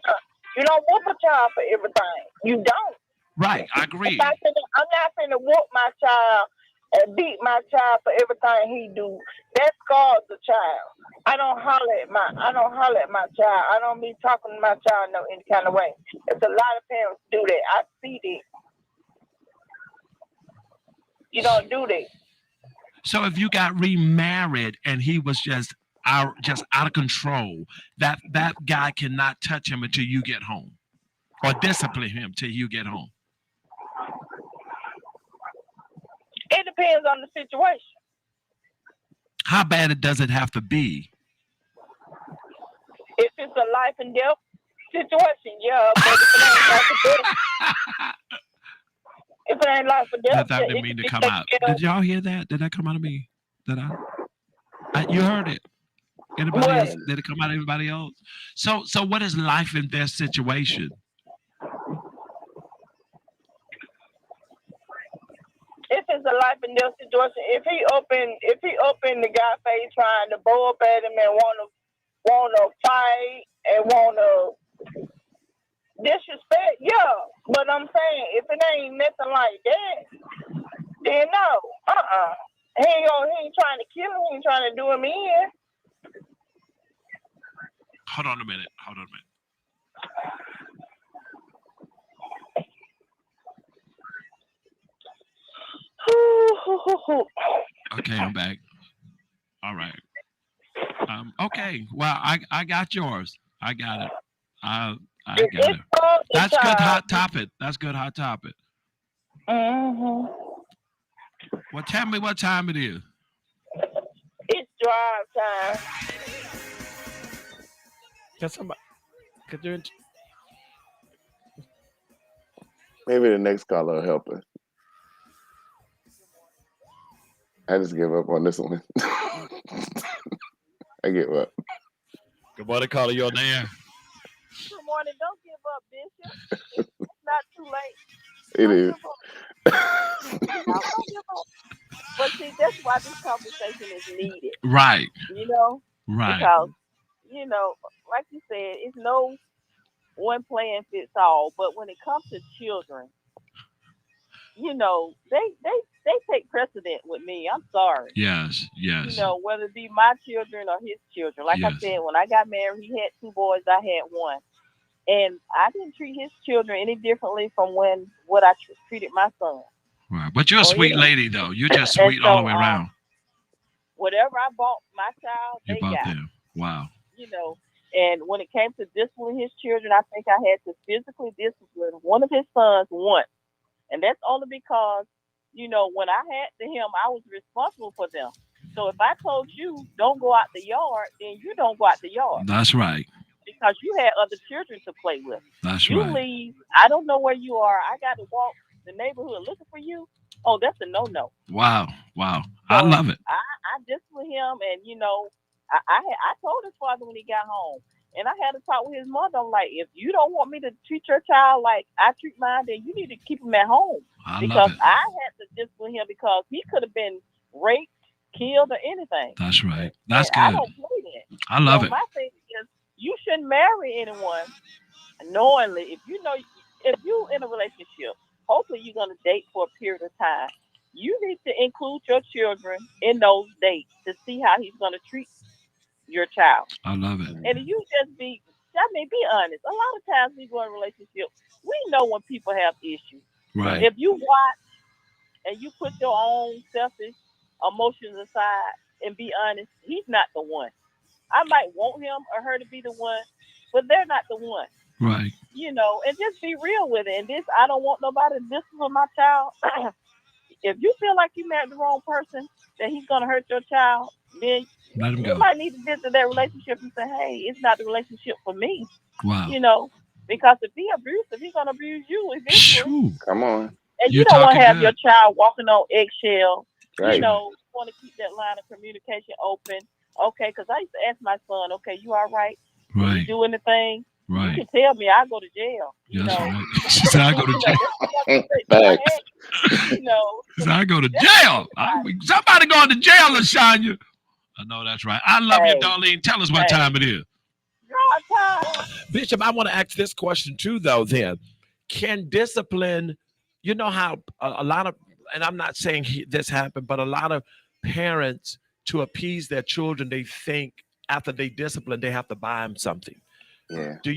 you don't whoop a child for everything. You don't. Right, I agree. I'm not finna whoop my child and beat my child for everything he do. That scars the child. I don't holler at my child. I don't be talking to my child no any kind of way. There's a lot of parents do that. I see that. You don't do that. So if you got remarried and he was just out of control, that guy cannot touch him until you get home, or discipline him till you get home. It depends on the situation. How bad does it have to be? If it's a life and death situation, yeah. But if it ain't life and death, it ain't life or death, That didn't mean to come out. Did y'all hear that? Did that come out of me? You heard it. Anybody else? Did it come out of everybody else? So what is life in their situation? If it's a life and death situation, if he open the guy face trying to blow up at him and wanna fight and wanna disrespect, yeah. But I'm saying if it ain't nothing like that, then no. He ain't trying to kill him, he ain't trying to do him in. Hold on a minute. Okay, I'm back. All right. Okay. Well, I got yours. I got it. I got it. That's good hot topic. Mm-hmm. Well, tell me what time it is. It's drive time. Maybe the next caller will help us. I just give up on this one. I give up. Good morning, caller. You're on the air. Good morning. Don't give up, Bishop. It's not too late. It is. Don't give up. But see, that's why this conversation is needed. Right. You know? Right. Because, you know, like you said, it's no one plan fits all. But when it comes to children, you know, they take precedent with me. I'm sorry. Yes. You know, whether it be my children or his children. Like I said, when I got married, he had 2 boys, I had 1. And I didn't treat his children any differently from what I treated my son. Right. But you're a sweet lady, though. You're just sweet all the way around. Whatever I bought my child, they got them. Wow. You know, and when it came to disciplining his children, I think I had to physically discipline one of his sons once. And that's only because, you know, when I had him, I was responsible for them. So if I told you don't go out the yard, then you don't go out the yard. That's right. Because you had other children to play with. That's you right. You leave. I don't know where you are. I got to walk the neighborhood looking for you. Oh, that's a no-no. Wow. So I love it. I disciplined him, and, you know, I told his father when he got home, and I had to talk with his mother. I'm like, if you don't want me to treat your child like I treat mine, then you need to keep him at home. Because I had to discipline him because he could have been raped, killed, or anything. That's right. That's and good. I don't play that. I love it. My thing is, you shouldn't marry anyone knowingly. If you in a relationship, hopefully you're going to date for a period of time. You need to include your children in those dates to see how he's going to treat your child. I love it. And you just be honest. A lot of times we go in relationships, we know when people have issues. Right. If you watch and you put your own selfish emotions aside and be honest, he's not the one. I might want him or her to be the one, but they're not the one. Right. You know, and just be real with it. And I don't want nobody to discipline my child. If you feel like you married the wrong person, that he's going to hurt your child, then let him go. You might need to visit that relationship and say, hey, it's not the relationship for me. Wow. You know, because if he's abusive, he's going to abuse you eventually. Come on. And you don't want to have your child walking on eggshells. Right. You know, you want to keep that line of communication open. Okay, because I used to ask my son, okay, you all right? Right. Did you do anything? Right. You can tell me I go to jail. Yes, right. She said I go to jail. You know. She said I go to jail. Somebody going to jail, LaShanya. I know that's right. I love you, Darlene. Tell us what time it is. Bishop, I want to ask this question too, though, then. Can discipline, you know how a lot of, and I'm not saying this happened, but a lot of parents, to appease their children, they think after they discipline, they have to buy them something. Yeah. What do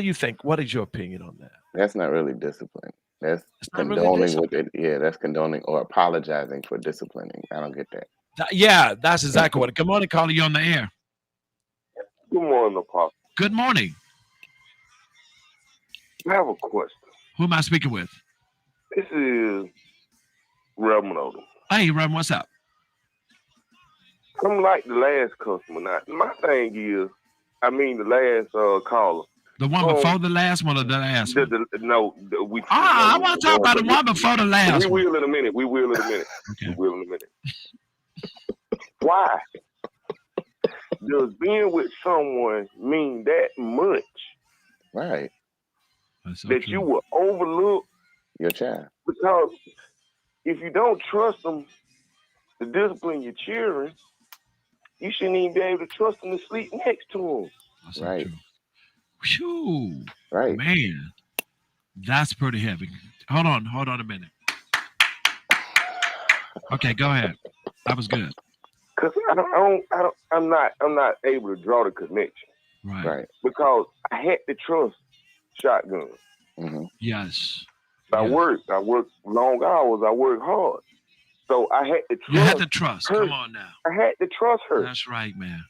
you think? What is your opinion on that? That's not really discipline. That's condoning with it. Yeah, that's condoning or apologizing for disciplining. I don't get that. Yeah, that's exactly what. Good morning, caller. You on the air. Good morning, Apostle. Good morning. I have a question. Who am I speaking with? This is Reverend Odom. Hey, Reverend, what's up? I'm like the last customer. Now, my thing is, the last caller. The one before the last one or the last one? No, I want to talk about the one before the last one. We will in a minute. Okay. We will in a minute. Why does being with someone mean that much? Right. That you will overlook your child? Because if you don't trust them to discipline your children, you shouldn't even be able to trust them to sleep next to them. That's right. Whew. Right. Man, that's pretty heavy. Hold on a minute. Okay, go ahead. That was good. Cause I'm not able to draw the connection. Right. Because I had to trust shotgun. Mm-hmm. Yes. I worked long hours. I worked hard. So I had to trust. You had to trust. Her. Come on now. I had to trust her. That's right, man.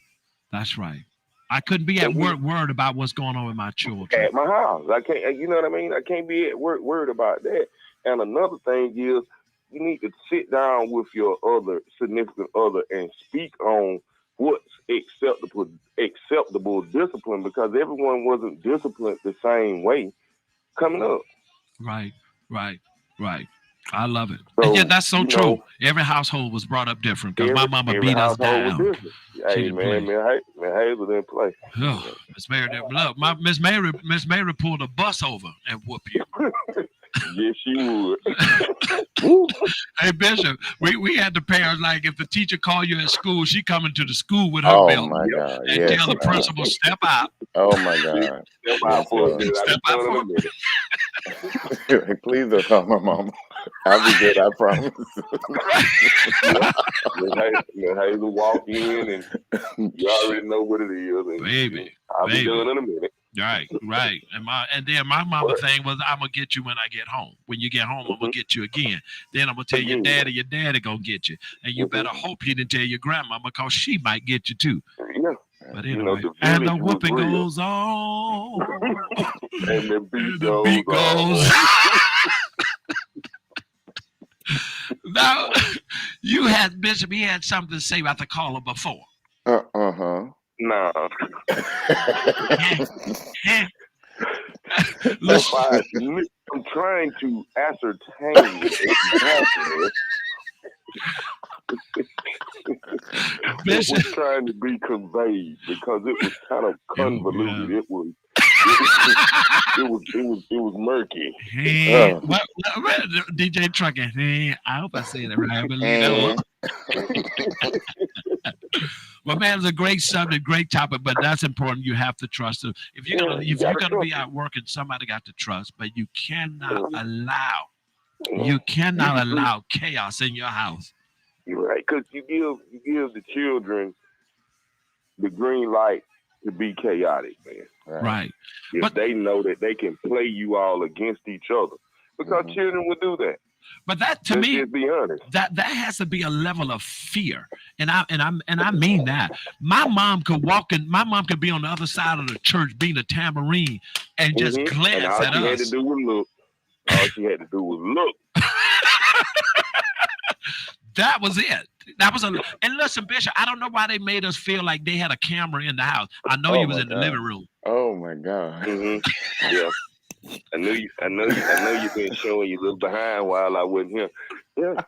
That's right. I couldn't be at work worried about what's going on with my children. At my house. I can't, you know what I mean? I can't be at work worried about that. And another thing is you need to sit down with your other significant other and speak on what's acceptable discipline, because everyone wasn't disciplined the same way coming up. Right. I love it. So, yeah, that's so true. Every household was brought up different because my mama beat us down. Hey, man, Hazel didn't play. Oh, Miss Mary didn't love. Miss Mary pulled a bus over and whoop you. Yes, she would. Hey, Bishop, we had the parents, like, if the teacher called you at school, she coming to the school with her belt and tell the principal, step out. Oh, my God. Step out for a minute. Step out for a minute. Please don't call my mama. I'll be good, I promise. Hazel walk in and you already know what it is. And baby. I'll be done in a minute. Right. And then my mama thing was, I'm gonna get you when I get home. When you get home, I'm gonna get you again. Then I'm gonna tell your daddy gonna get you. And you better hope he didn't tell your grandmama, because she might get you too. Yeah. But anyway, and the whooping goes on. And the beat goes on. Now, you had Bishop, he had something to say about the caller before. No. I'm trying to ascertain what was trying to be conveyed, because it was kind of convoluted. It was murky. What, DJ Trucker? I hope I said it right. I believe that. Well, man, it's a great subject, great topic, but that's important. You have to trust them. If you're gonna be out working, somebody got to trust. But you cannot allow chaos in your house. You're right, because you give the children the green light to be chaotic, man. Right. If they know that they can play you all against each other, because children will do that. But that, to me, just be honest, that has to be a level of fear, and I mean that. My mom could be on the other side of the church being a tambourine and just glance at us. All she had to do was look. That was it. And listen, Bishop, I don't know why they made us feel like they had a camera in the house. I know you was in the living room. Oh my God. Yeah. I know you've been showing you look behind while I wasn't here. Yeah.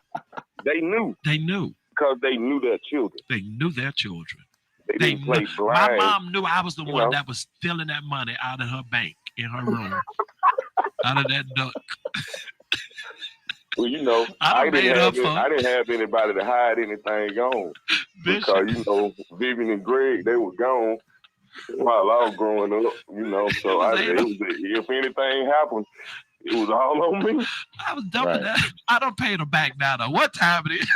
They knew. Because they knew their children. They knew their children. They didn't play blind. My mom knew I was the one that was stealing that money out of her bank in her room. Out of that duck. Well, I didn't have anybody to hide anything on. Because, Vivian and Greg, they were gone while I was growing up, so if anything happened, it was all on me. I was dumping that. I don't pay the back now, though. What time it is?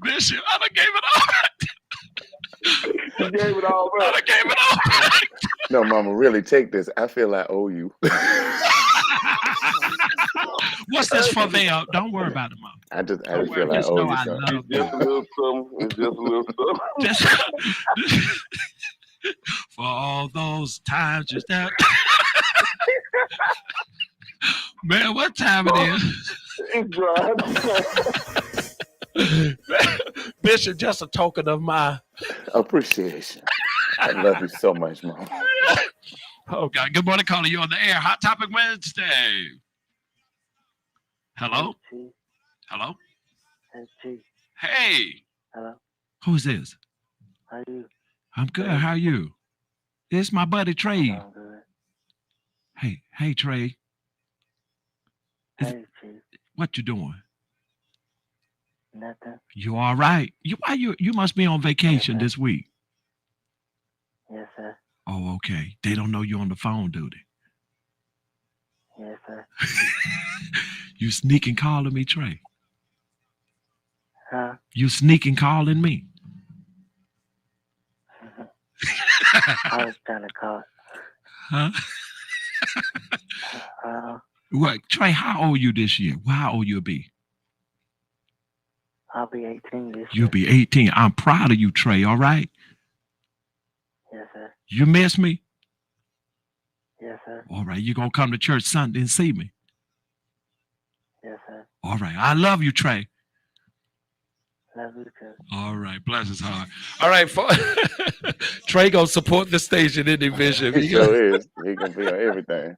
Bishop, I done gave it all back. You gave it all back. I done gave it all back. No, Mama, really take this. I feel I owe you. What's this for there? Don't worry about it, Mom. I just feel I owe you something. Just a little something. It's just a little something. For all those times just that. Man, what time it is? Bishop, just a token of my appreciation. I love you so much, Mom. Oh, God. Good morning, caller. You on the air. Hot Topic Wednesday. Hello? Hello? Hey. Hello. Who's this? How are you? I'm good. How are you? It's my buddy Trey. I'm good. Hey, Trey. Hey, Chief. What you doing? Nothing. You all right? You must be on vacation this week. Yes, sir. Oh, okay. They don't know you're on the phone, do they? Yes, sir. You sneaking calling me, Trey? Huh? You sneaking calling me? I was trying to call. Huh? What, Trey, how old you this year? How old you'll be? I'll be 18 this year. You'll be 18. I'm proud of you, Trey, all right? Yes, sir. You miss me? Yes, sir. All right, you going to come to church Sunday and see me? Yes, sir. All right, I love you, Trey. Love you too. All right, bless his heart. All right, Trey gonna support the station in the vision. He sure is. He gonna be on everything.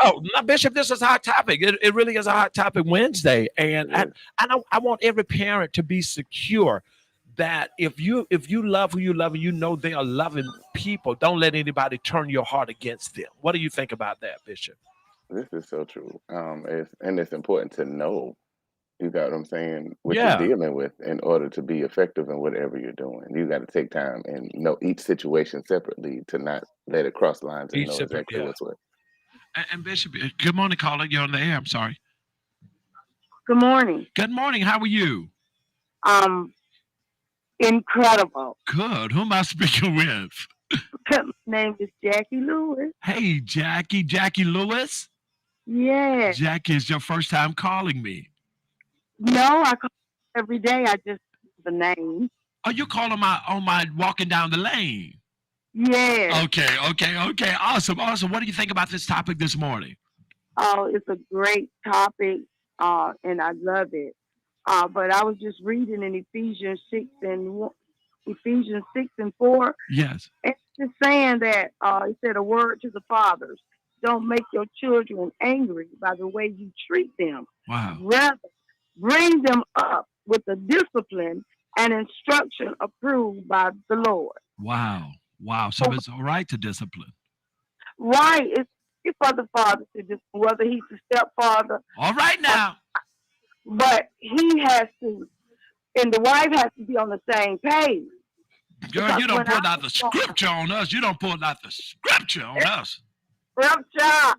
Oh, now, Bishop, this is a hot topic. It really is a hot topic Wednesday, and I want every parent to be secure that if you love who you love and you know they are loving people, don't let anybody turn your heart against them. What do you think about that, Bishop? This is so true. It's important to know. You got what I'm saying? What you're dealing with in order to be effective in whatever you're doing. You got to take time and know each situation separately to not let it cross lines and know exactly what's what. And Bishop, good morning, caller. You're on the air. I'm sorry. Good morning. Good morning. How are you? Incredible. Good. Who am I speaking with? My name is Jackie Lewis. Hey, Jackie. Jackie Lewis? Yes. Jackie, is your first time calling me? No, I call every day. I just the name. Oh, you call on my walking down the lane? Yeah. Okay. Awesome. What do you think about this topic this morning? Oh, it's a great topic, and I love it. But I was just reading in Ephesians 6 and 4. Yes. It's just saying that it said a word to the fathers: don't make your children angry by the way you treat them. Wow. Rather, bring them up with the discipline and instruction approved by the Lord. Wow. So it's all right to discipline. Right. It's for the father to discipline, whether he's the stepfather. All right now. But he has to, and the wife has to be on the same page. Girl, you don't pull out the scripture on us. You don't pull out the scripture on us. Scripture.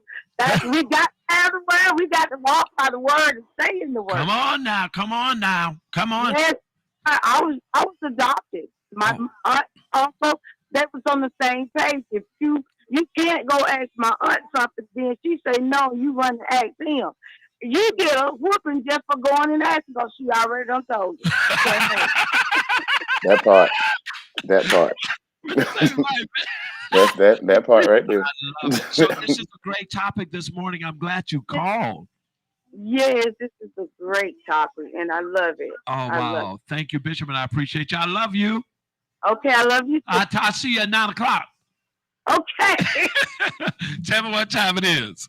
We got to have the word. We got to walk by the word and stay in the word. Come on now. Yes, I was adopted. My aunt also, they was on the same page. If you can't go ask my aunt something, then she say no, you run and ask him. You get a whooping just for going and asking, because she already done told you. That part. That part right there. I love it. So this is a great topic this morning. I'm glad you called. Yes, this is a great topic, and I love it. Oh, wow. Thank you, Bishop, and I appreciate you. I love you. Okay, I love you too. I'll see you at 9 o'clock. Okay. Tell me what time it is.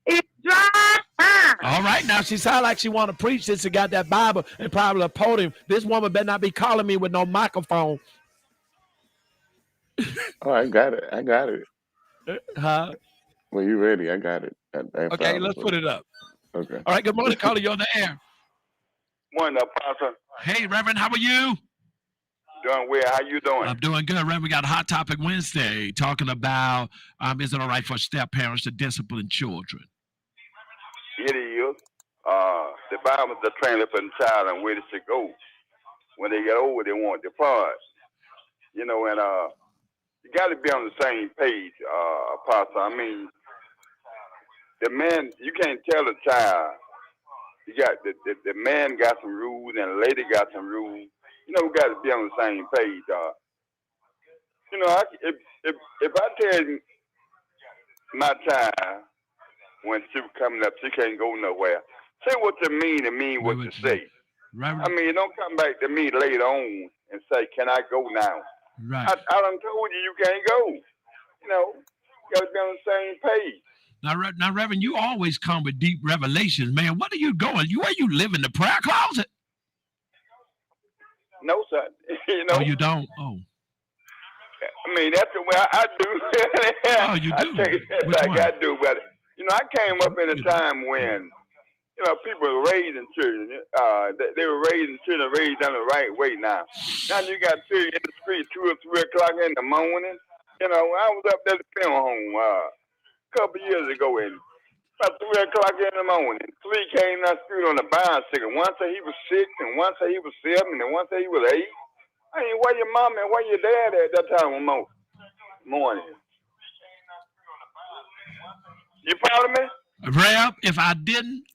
It's drive time. All right, now she sounds like she want to preach since she got that Bible and probably a podium. This woman better not be calling me with no microphone. Oh, I got it. Huh? When you ready, I got it. Okay, let's put it up. Okay. All right, good morning, caller. You're on the air. Morning, Apostle. Hey, Reverend, how are you? Doing well. How you doing? I'm doing good, Reverend. We got a Hot Topic Wednesday talking about is it all right for step parents to discipline children? It is. The Bible is trained up in child and where they should go. When they get older, they won't depart. You know, and you got to be on the same page, Apostle. I mean, the man, you can't tell a child. You got the man got some rules and the lady got some rules. You know, we got to be on the same page. You know, if I tell my child when she was coming up, she can't go nowhere. Say what you mean and mean what you say. Right. I mean, don't come back to me later on and say, "Can I go now?" Right. I done told you can't go. You know, you got to be on the same page. Now, Reverend, you always come with deep revelations, man. What are you going? Where you live in the prayer closet? No, sir. You know. Oh, you don't? Oh. I mean, that's the way I do. Oh, you do? I tell you that like I do, but you know, I came up in a time when you know people were raising children. They were raising children, raised them the right way. Now you got children in the street 2 or 3 o'clock in the morning. You know, I was up there at the film home a couple years ago, and about 3 o'clock in the morning, 3 came down the street on a bicycle. One said he was 6, and one said he was 7, and one said he was 8. I mean, where your mom and where your dad at that time of morning? You follow me? Rev, if I didn't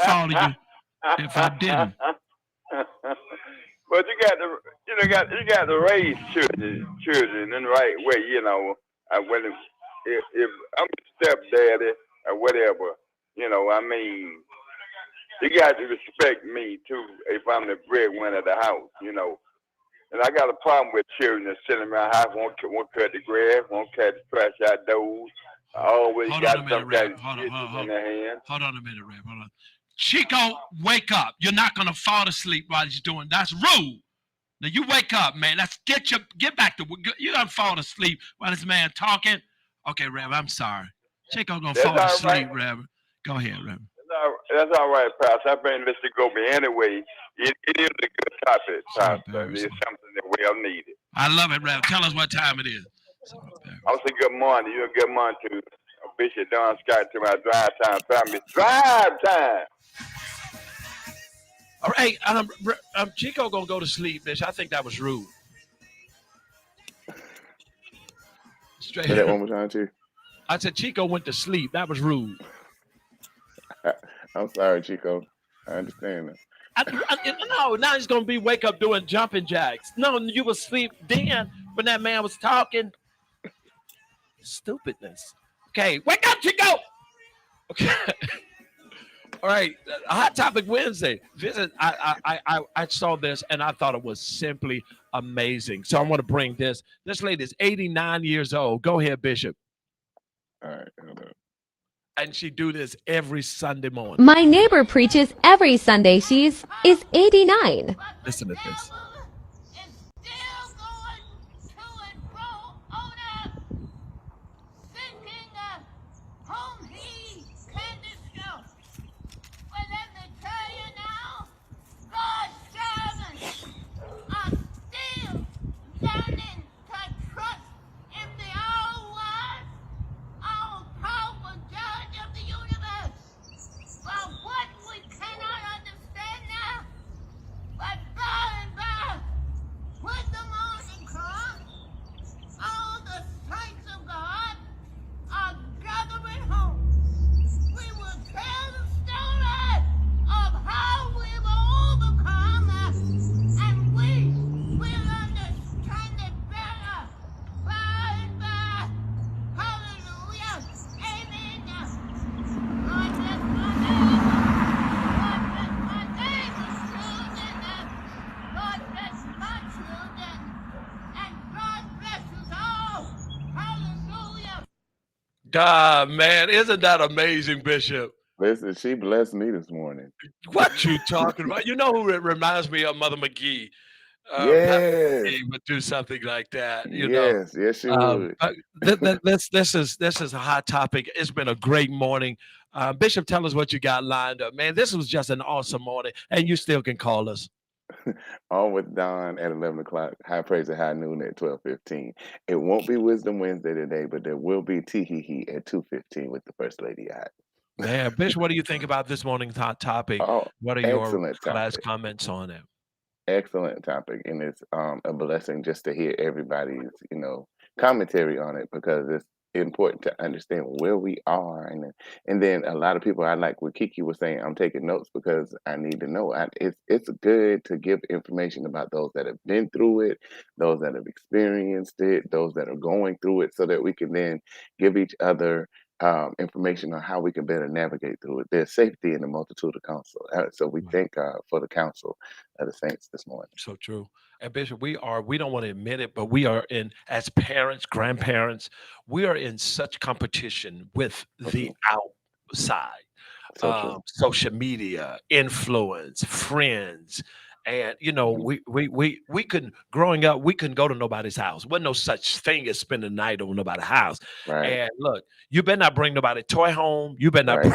follow you, if I didn't. But you got to raise children in the right way, you know. If I'm a stepdaddy or whatever, you know, I mean, you got to respect me too if I'm the breadwinner of the house, you know. And I got a problem with children that sitting around the house, won't cut the grass, won't cut the trash outdoors. I always got something in their hand. Hold on a minute, Rev. Hold on. Chico, wake up. You're not gonna fall asleep while he's doing that's rude. Now you wake up, man. Let's get back to you're gonna fall asleep while this man talking. Okay, Rev, I'm sorry. Chico gonna fall asleep, Rev. Go ahead, Rev. That's all right, Pastor. I've been listening to go me anyway. It is a good topic, Pastor. It's something that well needed. I love it, Rev. Tell us what time it is. I was saying good morning. You a good morning to Bishop Don Scott to my drive time family. Drive time. All right, Chico gonna go to sleep, bitch. I think that was rude. Straight. Say that one more time, too. I said Chico went to sleep. That was rude. I'm sorry, Chico. I understand that. No, now he's gonna be wake up doing jumping jacks. No, you was asleep then when that man was talking. Stupidness. Okay, wake up, Chico. Okay. All right, Hot Topic Wednesday. I saw this and I thought it was simply amazing. So I want to bring this. This lady is 89 years old. Go ahead, Bishop. All right, hold on. And she do this every Sunday morning. My neighbor preaches every Sunday. She is 89. Listen to this. God, man, isn't that amazing, Bishop? Listen, she blessed me this morning. What you talking about? You know who it reminds me of? Mother McGee. Yes. McGee would do something like that. You yes, know? Yes, she would. This is a hot topic. It's been a great morning. Bishop, tell us what you got lined up. Man, this was just an awesome morning, and you still can call us. On with Don at 11 o'clock, High Praise at High Noon at 12:15. It won't be Wisdom Wednesday today, but there will be Tee at 2:15 with the First Lady. Yeah, Bishop, what do you think about this morning's hot topic? What are your last comments on it? Excellent topic, and it's a blessing just to hear everybody's, commentary on it, because it's important to understand where we are, and then a lot of people, I like what Kiki was saying, I'm taking notes because I need to know. It's good to give information about those that have been through it, those that have experienced it, those that are going through it, so that we can then give each other information on how we can better navigate through it. There's safety in the multitude of counsel. So we thank God for the counsel of the saints this morning. So true. And Bishop, we don't want to admit it, but we are as parents, grandparents, we are in such competition with the outside. Social media, influence, friends. And we couldn't growing up, we couldn't go to nobody's house. Wasn't no such thing as spending the night over nobody's house. Right. And look, you better not bring nobody toy home. You better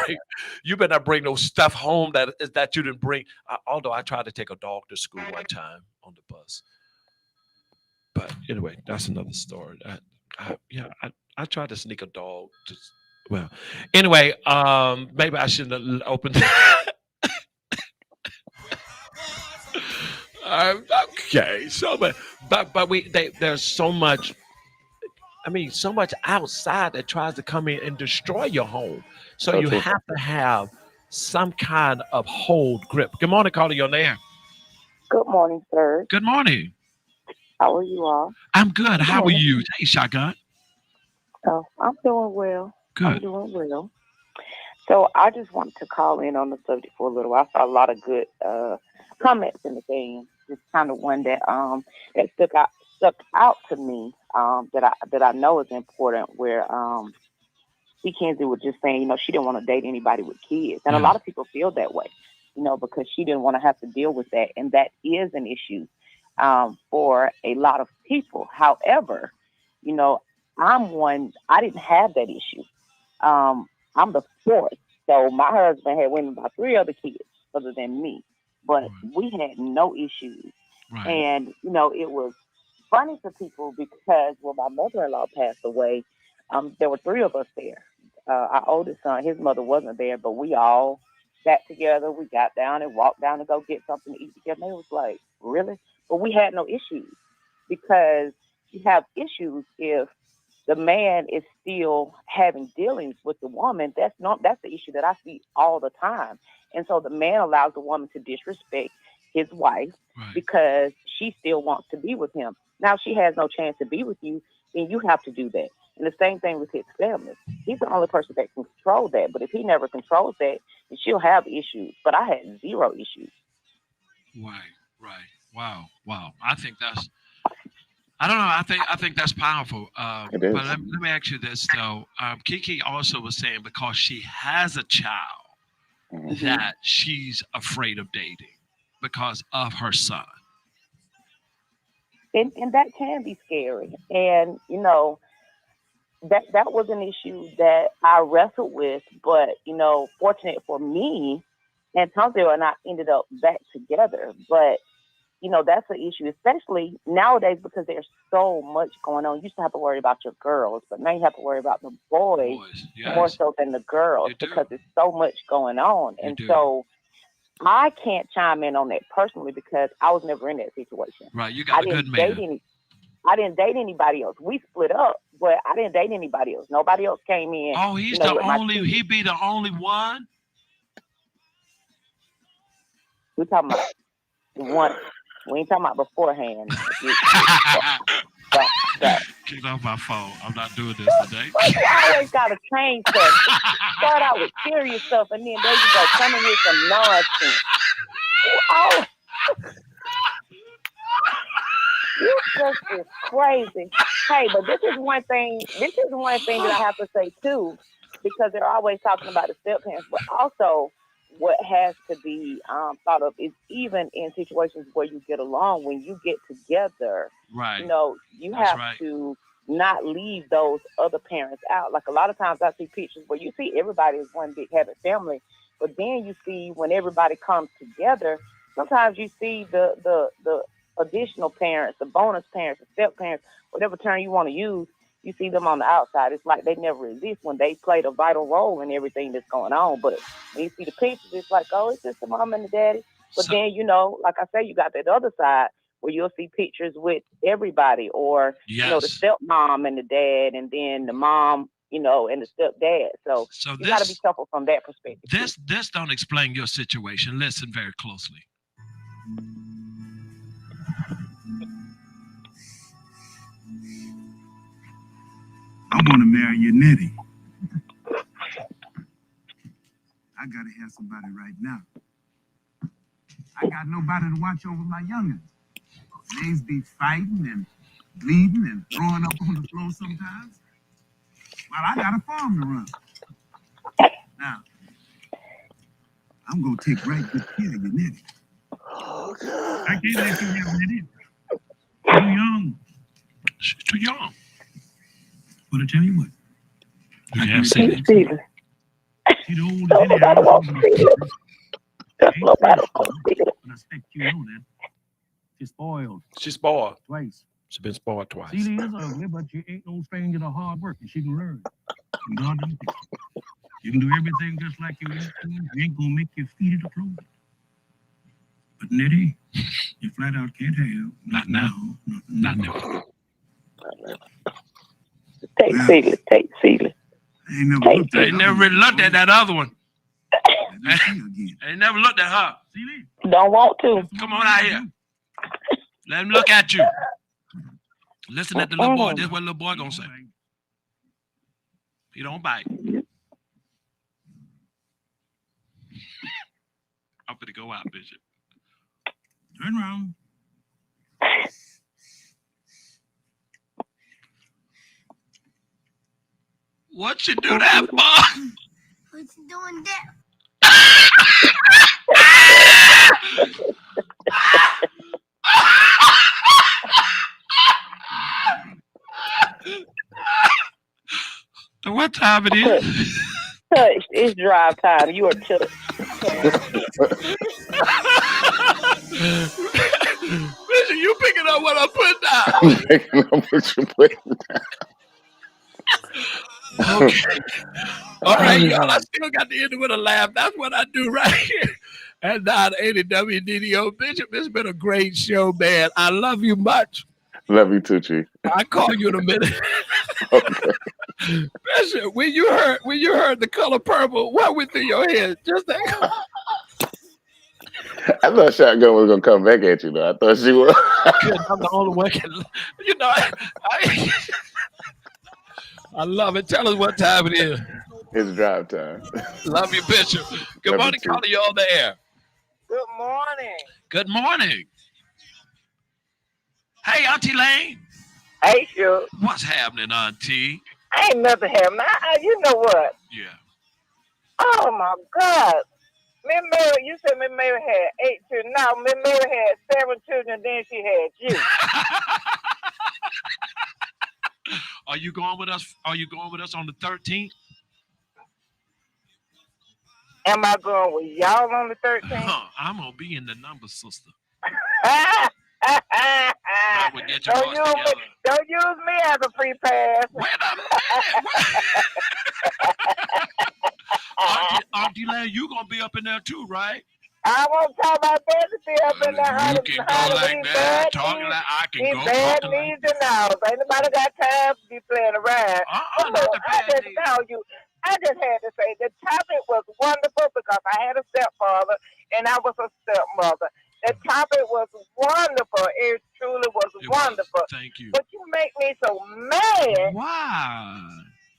not bring no stuff home that you didn't bring. Although I tried to take a dog to school one time on the bus. But anyway, that's another story. I tried to sneak a dog to. Well, anyway, maybe I shouldn't have opened. Okay, so but there's so much. I mean, so much outside that tries to come in and destroy your home. So you have to have some kind of hold grip. Good morning, caller. You're there. Good morning, sir. Good morning. How are you all? I'm good. How are you? Hey, Shotgun. Oh, I'm doing well. Good. I'm doing well. So I just wanted to call in on the subject for a little while. I saw a lot of good comments in the thing. Just kind of one that stuck out to me that I know is important. Where Kenzie was just saying, she didn't want to date anybody with kids, and a lot of people feel that way, because she didn't want to have to deal with that, and that is an issue for a lot of people. However, I'm one. I didn't have that issue. I'm the fourth. So my husband had women about 3 other kids other than me, but we had no issues. Right. And, it was funny to people because when my mother-in-law passed away, there were 3 of us there. Our oldest son, his mother wasn't there, but we all sat together. We got down and walked down to go get something to eat together. And it was like, really? But we had no issues, because you have issues if the man is still having dealings with the woman. That's the issue that I see all the time. And so the man allows the woman to disrespect his wife because she still wants to be with him. Now she has no chance to be with you, then you have to do that. And the same thing with his family. He's the only person that can control that. But if he never controls that, then she'll have issues. But I had 0 issues. Right. Wow. I think that's. I don't know. I think that's powerful. But let me ask you this though. Kiki also was saying because she has a child that she's afraid of dating because of her son. And that can be scary. And that was an issue that I wrestled with. But fortunate for me, Antonio and I ended up back together. But that's an issue, especially nowadays, because there's so much going on. You used to have to worry about your girls, but now you have to worry about the boys more so than the girls because there's so much going on. And so I can't chime in on that personally because I was never in that situation. Right, you got a good man. I didn't date anybody else. We split up, but I didn't date anybody else. Nobody else came in. Oh, he's the only. He be the only one. We're talking about the one. We ain't talking about beforehand. Get off my phone. I'm not doing this today. You always got to change stuff. Start out with serious stuff, and then there you go, coming with some nonsense. Oh, you just is crazy. Hey, but this is one thing that I have to say too, because they're always talking about the step parents, but also what has to be thought of is even in situations where you get along, when you get together, you have to not leave those other parents out. Like a lot of times I see pictures where you see everybody is one big happy family, but then you see when everybody comes together, sometimes you see the additional parents, the bonus parents, the step parents, whatever term you want to use. You see them on the outside. It's like they never exist when they played a vital role in everything that's going on. But when you see the pictures, it's like, oh, it's just the mom and the daddy. But then, like I say, you got that other side where you'll see pictures with everybody, or, the stepmom and the dad, and then the mom, and the stepdad. So you got to be careful from that perspective. This don't explain your situation. Listen very closely. I want to marry your Nettie. I gotta have somebody right now. I got nobody to watch over my youngins. They's be fighting and bleeding and throwing up on the floor sometimes. Well, I got a farm to run. Now, I'm gonna take right good care of you, Nettie. Oh, God. I can't let you have Nettie. Too young. She's too young. But I tell you what. You have seen it. She's the oldest anyhow. That's nobody wants to see it. But I expect you know that. She's spoiled. She's spoiled. Twice. She's been spoiled twice. Celia is ugly, but she ain't no stranger to hard work, and she can learn. And God done fix her. You can do everything just like you used to, and you ain't gonna make your feet to close. But Nettie, you flat out can't have. Not now. Not now. Take Celia. Take Celia. I ain't never really looked at that other one. I ain't never looked at her. Don't want to. Come on out here. Let him look at you. Listen at the little boy. This is what the little boy gonna say. He don't bite. I'm gonna go out, Bishop. Turn around. What you do that for? What's doing that? What time it is? It's drive time. You are touched. Listen, you picking up what I put down. I'm picking up what you put down. Okay. All right, y'all. I still got to end it with a laugh. That's what I do right here. And 980 WDDO. Bishop, it's been a great show, man. I love you much. Love you too, Chief. I'll call you in a minute. Okay. Bishop, when you heard the color purple, what went through your head? Just that. I thought Shotgun was gonna come back at you, though. I thought she was. I'm the only one can. You know, I love it. Tell us what time it is. It's drive time. Love you, Bishop. Good morning, caller. You on the air. Good morning. Good morning. Hey, Auntie Lane. Hey, sure. What's happening, Auntie? Ain't nothing happening. You know what? Yeah. Oh my God. Miss Mary, you said Miss Mary had 8 children. No, Miss Mary had 7 children, then she had you. Are you going with us? Are you going with us on the 13th? Am I going with y'all on the 13th? I'm gonna be in the number, sister. Don't use me as a free pass. Wait a minute. Auntie Lane, you gonna be up in there too, right? I won't try my best to be up in there. You can go like that, talking like I can go. Bad knees and all. Ain't nobody got time to be playing around. I just had to say the topic was wonderful because I had a stepfather and I was a stepmother. The topic was wonderful. It truly was wonderful. Thank you. But you make me so mad. Why?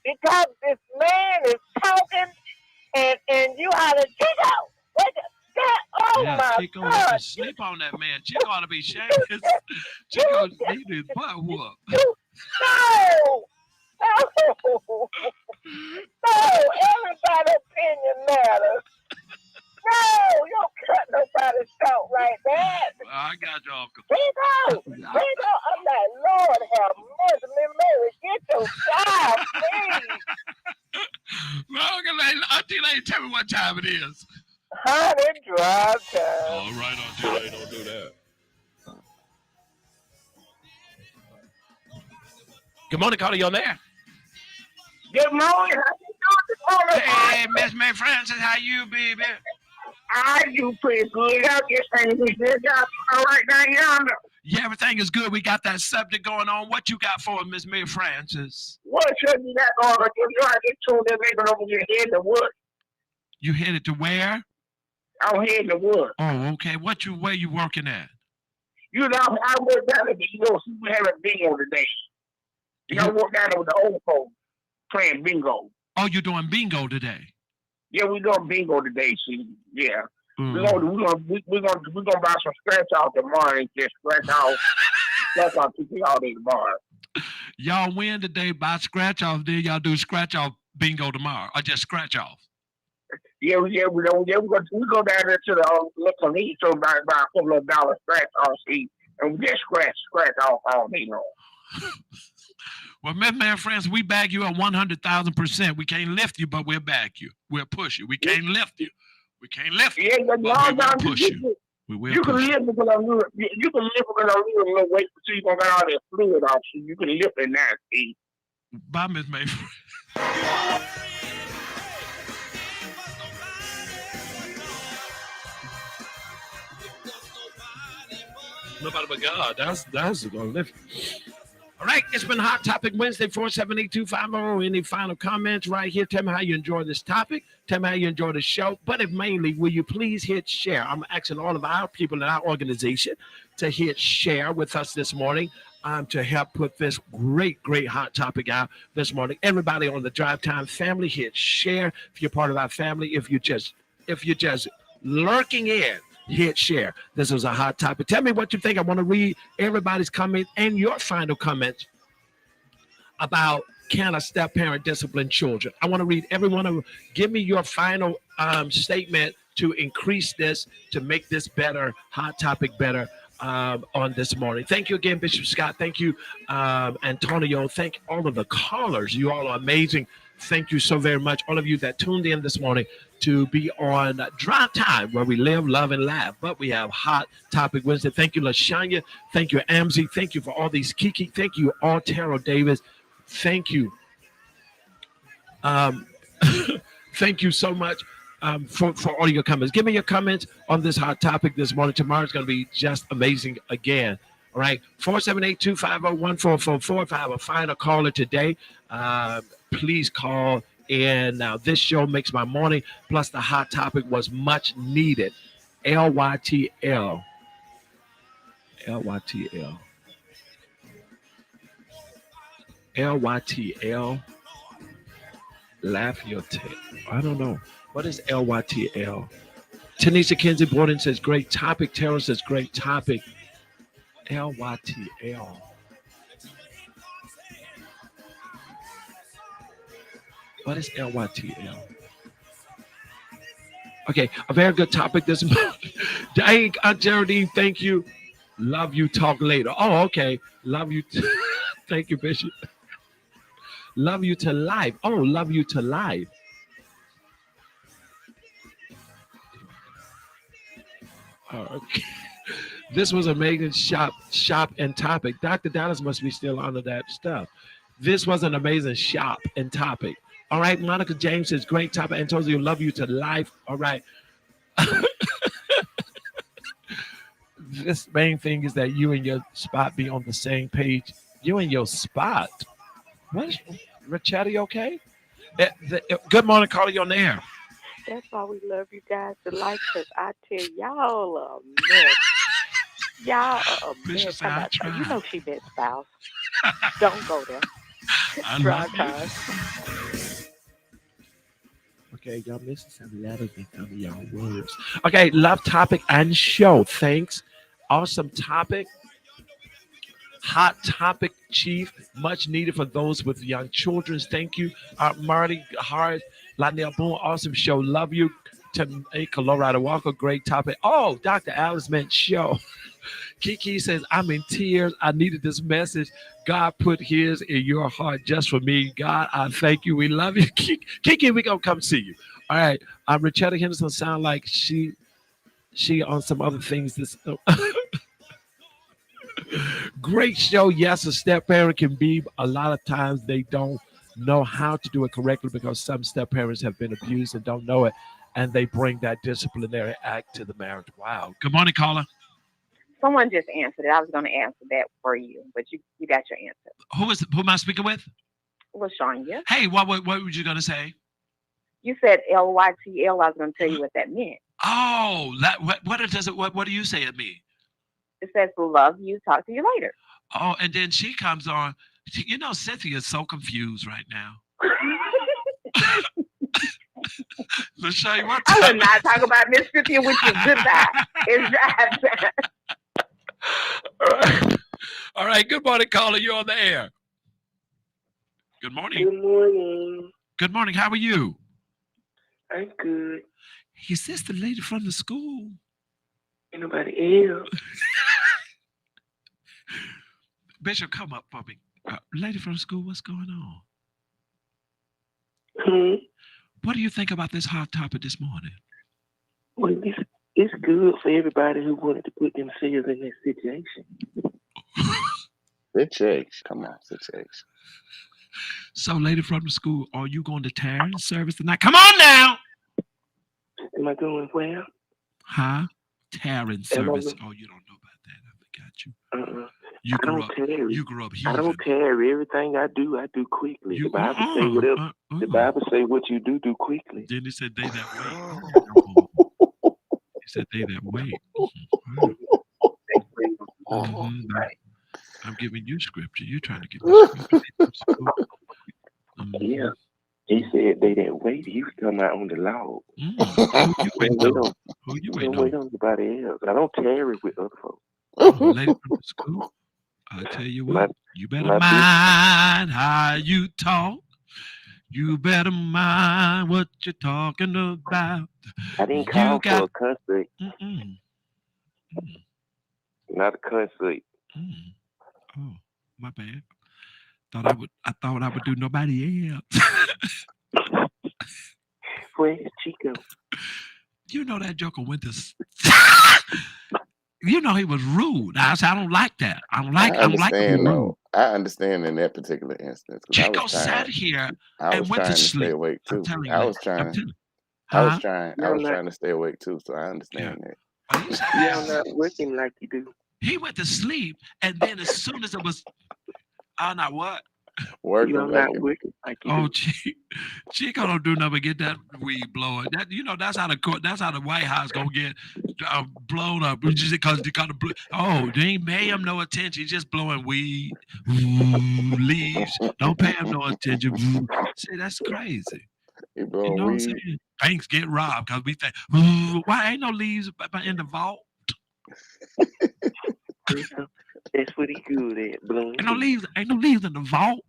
Because this man is talking and you ought to kick out. Oh my she gonna God. Sleep on that man. She ought to be shamed. She gonna need his butt whoop. No, everybody's opinion matters. No, you don't cut nobody's throat like that. I got you, Uncle. I'm like, Lord have mercy, Miss Mary, get your child, please. Well, Auntie Lane, tell me what time it is. Honey, drive time. All right, Auntie Lane, don't do that. Good morning, caller. You on there? Good morning. How you doing this morning? Hey, Miss May Francis, how you, baby? I do pretty good. I just ain't good job right now yonder. Yeah, everything is good. We got that subject going on. What you got for Miss May Francis? What should you got going on? You trying to get told that neighbor over your head to what? You headed to where? I'm heading to work. Oh, okay. Where you working at? You know, I work down at the we have a bingo today. You know, I work down there with the old folks playing bingo. Oh, you're doing bingo today? Yeah, we doing bingo today. See, yeah. Mm. We're gonna buy some scratch off tomorrow and just scratch off people all day tomorrow. Y'all win today by scratch off. Then y'all do scratch off bingo tomorrow, or just scratch off. Yeah, we go down there to the local meat store buy a couple of dollars scratch off seat, and we just scratch off all day long. Well, man, friends, we back you at 100,000%. We can't lift you, but we'll back you. We'll push you. We can't lift you. We can't lift you. Yeah, but we will push you. We will push you. You can lift because I'm losing a little weight so you gonna get all that fluid off. So you can lift in that seat. Bye, Miss Mayford. Nobody but God. That's gonna lift. All right, it's been Hot Topic Wednesday, 478-250. Any final comments right here? Tell me how you enjoy this topic. Tell me how you enjoy the show. But if mainly, will you please hit share? I'm asking all of our people in our organization to hit share with us this morning to help put this great hot topic out this morning. Everybody on the Drive Time family, hit share. If you're part of our family, if you're just lurking in, hit share. This is a hot topic. Tell me what you think. I want to read everybody's comment and your final comments about can a step parent discipline children. I want to read every one of them. Give me your final statement to increase this, to make this better, hot topic better on this morning. Thank you again, Bishop Scott. Thank you, Antonio. Thank all of the callers. You all are amazing. Thank you so very much, all of you that tuned in this morning to be on Drive Time, where we live, love, and laugh. But we have Hot Topic Wednesday. Thank you, LaShanya. Thank you, Amzi. Thank you for all these Kiki. Thank you, all Terrell Davis. Thank you. Thank you so much for all your comments. Give me your comments on this hot topic this morning. Tomorrow's going to be just amazing again. All right, 478-250-1444. If I have a final caller today, please call in. Now, this show makes my morning, plus the hot topic was much needed. LYTL. LYTL. LYTL. Laugh your tail. I don't know. What is LYTL? Tanisha Kinsey Borden says, great topic. Tara says, great topic. LYTL. What is LYTL? Okay, a very good topic this morning. Hey, Aunt Geraldine, thank you. Love you. Talk later. Oh, okay. Love you. Thank you, Bishop. Love you to life. Oh, love you to life. Oh, okay. This was amazing shop and topic. Dr. Dallas must be still under that stuff. This was an amazing shop and topic. All right, Monica James says, great topic. Antonio, love you to life. All right. This main thing is that you and your spot be on the same page. You and your spot. What? Rachetta, okay? Good morning, caller, you on the air. That's why we love you guys to life, because I tell y'all a mess. Y'all are a mess. You know she been spouse. Don't go there. Drive time. Okay, y'all missing some letters in some of y'all words. Okay, love topic and show. Thanks. Awesome topic. Hot topic, Chief. Much needed for those with young children. Thank you. Marty Hart, Lionel Boone, awesome show. Love you. To Colorado Walker, great topic. Oh, Dr. Alice meant show. Kiki says, I'm in tears. I needed this message. God put his in your heart just for me. God, I thank you. We love you. Kiki, we gonna come see you. All right. Rachetta Henderson sound like she on some other things. This great show. Yes, a step parent can be. A lot of times they don't know how to do it correctly because some step parents have been abused and don't know it. And they bring that disciplinary act to the marriage. Wow. Good morning, caller. Someone just answered it. I was going to answer that for you, but you got your answer. Who am I speaking with? LaShanya. Hey, what were you going to say? You said LYTL. I was going to tell you what that meant. Oh, what do you say it means? It says love you. Talk to you later. Oh, and then she comes on. You know, Cynthia is so confused right now. Lachey, what I time? will not talk about Mississippi with you. Goodbye. It's drive time. All right. Good morning, caller. You're on the air. Good morning. Good morning. Good morning. How are you? I'm good. Is this the lady from the school? Ain't nobody else. Bishop, come up for me. Lady from the school, what's going on? What do you think about this hot topic this morning? Well, it's good for everybody who wanted to put themselves in that situation. Situation. Come on, situation. So, lady from the school, are you going to Taryn service tonight? Come on now! Am I going where? Huh? Taryn service. Oh, you don't know about that. I forgot you. You grew up. Tarry. You grew up I heathen. don't tarry. Everything I do quickly. The Bible say whatever. The Bible say what you do quickly. Then he said they that wait. He said they that wait. I'm giving you scripture. You're trying to give me scripture. Yeah. He said they that wait. He was talking about on the law. Who you waiting on? Who you waiting wait on anybody else. I don't tarry with other folks. Lady from the school. I tell you what, you better mind how you talk. You better mind what you're talking about. I didn't call for a concert. Not a concert. Oh, my bad. I thought I would do nobody else. Where's Chico? You know that joker went to. You know he was rude. I don't like that. I don't like to be rude. I understand in that particular instance. Chico sat here and went to sleep. Stay awake too. I was trying to stay awake too, so I understand that. You're not working like you do. He went to sleep, and then as soon as it was, not what? You're not working like you do. Chico don't do nothing but get that weed blowing. That's how the White House gonna get blown up. Just because they got to they ain't pay him no attention. He's just blowing weed, leaves. Don't pay him no attention. See, that's crazy. You know what I'm saying? Banks get robbed because we think, why ain't no leaves in the vault? That's what he good at, blowing. Ain't no leaves in the vault.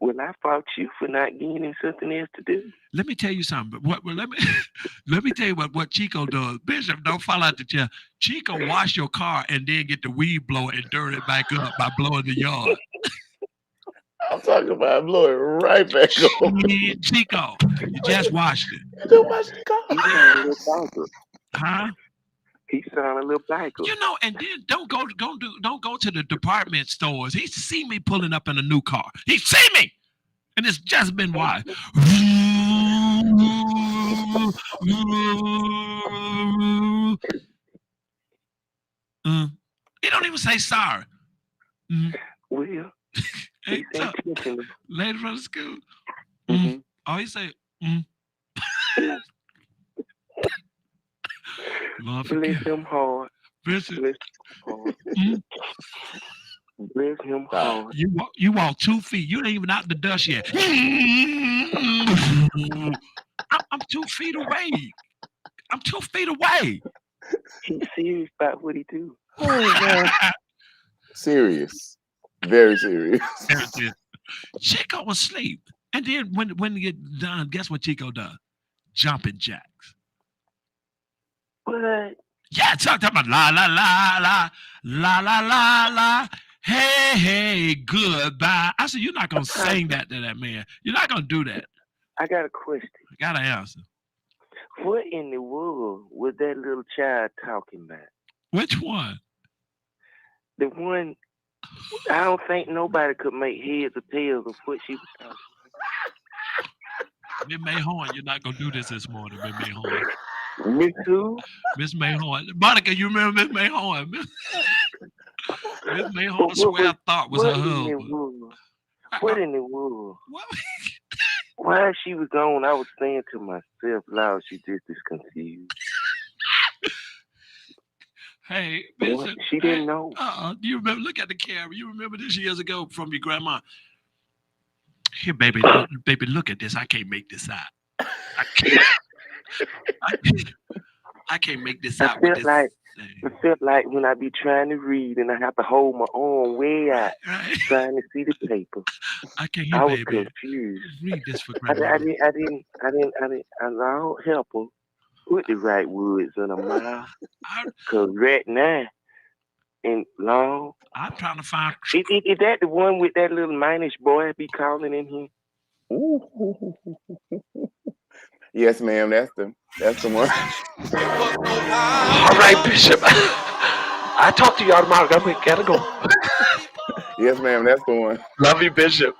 Well, I fought you for not giving him something else to do. Let me tell you something. Let me tell you what Chico does. Bishop, don't fall out the chair. Chico wash your car and then get the weed blower and dirt it back up by blowing the yard. I'm talking about blowing right back up. Chico, you just washed it. You just washed the car. Huh? He sound a little biker. And then don't go to the department stores. He see me pulling up in a new car. He see me, and it's just been wide. He don't even say sorry. Well, hey, lady from the school. Oh, he say. Bless him hard. Bless him hard. Bless him hard. You walk 2 feet. You ain't even out the dust yet. I'm 2 feet away. I'm 2 feet away. He's serious about what he do. Serious. Very serious. Chico was asleep. And then when you get done, guess what Chico does? Jumping jacks. What? Yeah, talking about la la la la la la la la. Hey, goodbye. I said, you're not gonna sing that to that man. You're not gonna do that. I got a question. I got an answer. What in the world was that little child talking about? Which one? The one. I don't think nobody could make heads or tails of what she was talking about. Miss May Horn, you're not gonna do this morning, Miss May Horn. Miss who? Miss May Horn. Monica, you remember Miss May Horn? Miss May Horn, I swear I thought was her husband. What in the world? While she was gone, I was saying to myself, Lord, she just is confused. Hey, Bishop, she didn't know. Do you remember? Look at the camera. You remember this years ago from your grandma? Here, baby, look at this. I can't make this out. I can't make this I out with felt this. like when I be trying to read and I have to hold my arm way out trying to see the paper. I can't hear, I was baby. confused. Read this for I grandma. don't help her with the right words in her mouth. Cause right now, and long. I'm trying to find. Is that the one with that little minish boy be calling in here? Ooh. Yes, ma'am. That's the one. All right, Bishop. I talk to y'all tomorrow. Gotta go. Yes, ma'am. That's the one. Love you, Bishop.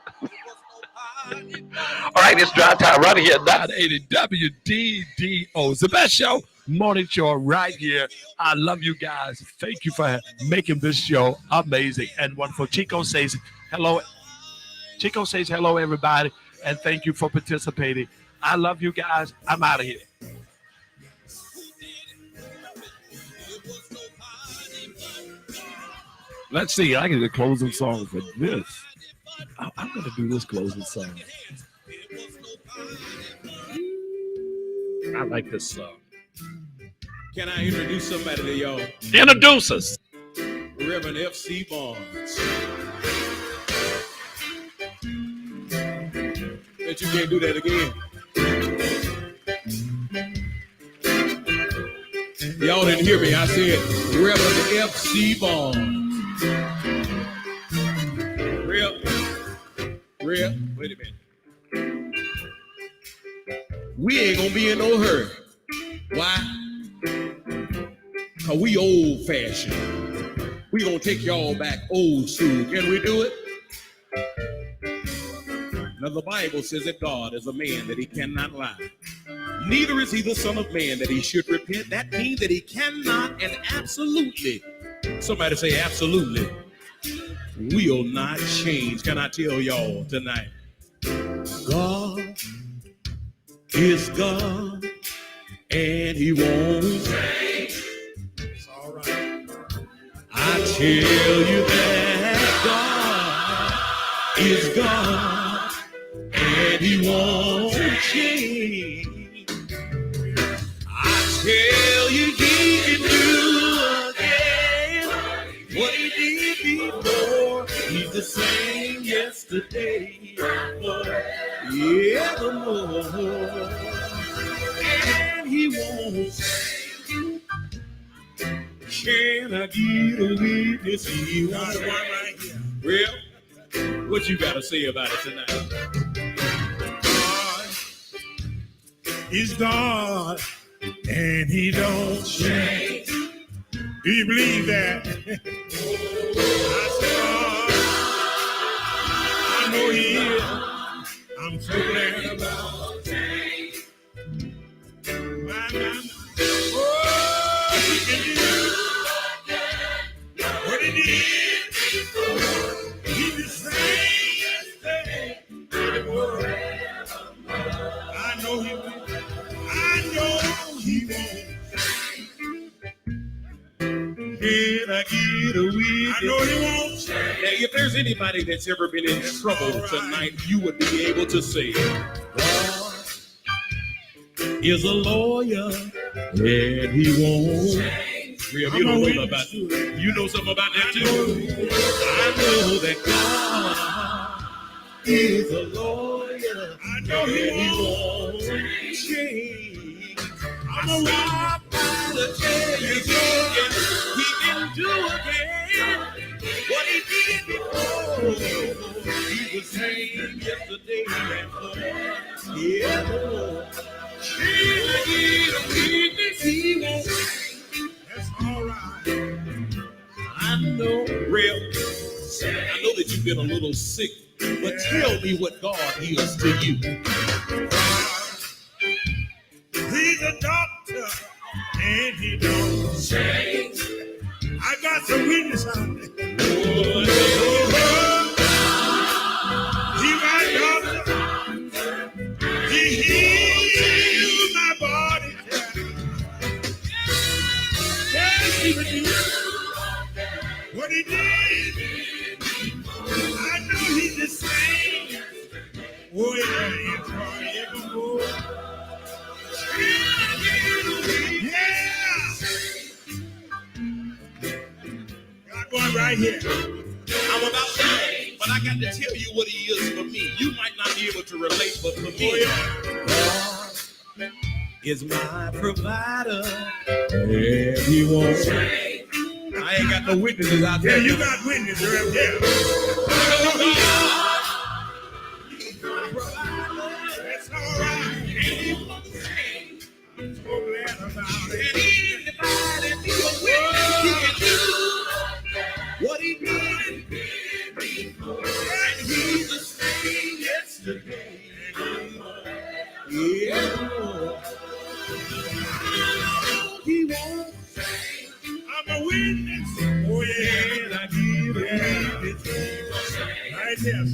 All right, it's Drive Time right here, 980 WDDO. It's the best show, morning show right here. I love you guys. Thank you for making this show amazing and wonderful. Chico says hello. Chico says hello, everybody, and thank you for participating. I love you guys. I'm out of here. Let's see. I get a closing song for this. I'm going to do this closing song. I like this song. Can I introduce somebody to y'all? Introduce us. Reverend F.C. Barnes. Bet you can't do that again. Y'all didn't hear me. I said Reverend F.C. Barnes. Wait a minute. We ain't gonna be in no hurry. Why? Cause we old fashioned. We gonna take y'all back old school. Can we do it? Now the Bible says that God is a man that he cannot lie. Neither is he the son of man that he should repent. That means that he cannot and absolutely, somebody say absolutely, will not change. Can I tell y'all tonight? God is God and he won't change. It's all right. I tell you that God is God and he won't change. I tell you he can do again what he did before. He's the same yesterday, evermore. And he won't change. Can I get a witness? He won't right here. Well, what you got to say about it tonight? God is God, and he don't change. Do you believe that? I said, I know he is. I'm so glad about change. Oh, he can do what he did before. He's the same yesterday. I know he will. I know he won't. Can I get a witness? I know he won't. Now, if there's anybody that's ever been in trouble tonight, you would be able to say, God is a lawyer and he won't change. You don't know about that. You know something about that too? I know that God is a lawyer. I know he won't change. I'm a rock to tell you again. He can do again what he did before. He's the same yesterday and forever. Can I get a witness? He won't. That's all right. I know, real. I know that you've been a little sick, but tell me what God is to you. He's a doctor, and he don't change. I got some witness out there. He my doctor. He healed my body. Yes, he would do what he did. I know he's the same. Oh, yeah, forevermore. right here. I'm about to, but I got to tell you what he is for me. You might not be able to relate, but for me, God is my provider. Yeah, he won't. I ain't got no witnesses out there. Yeah, you got witnesses right there. That's all right. And he won't change. I'm so glad about it. And anybody be a witness, he can do what he did. And he's the same yesterday. Yeah. He won't. I'm a witness. Oh yeah, and I give it right there.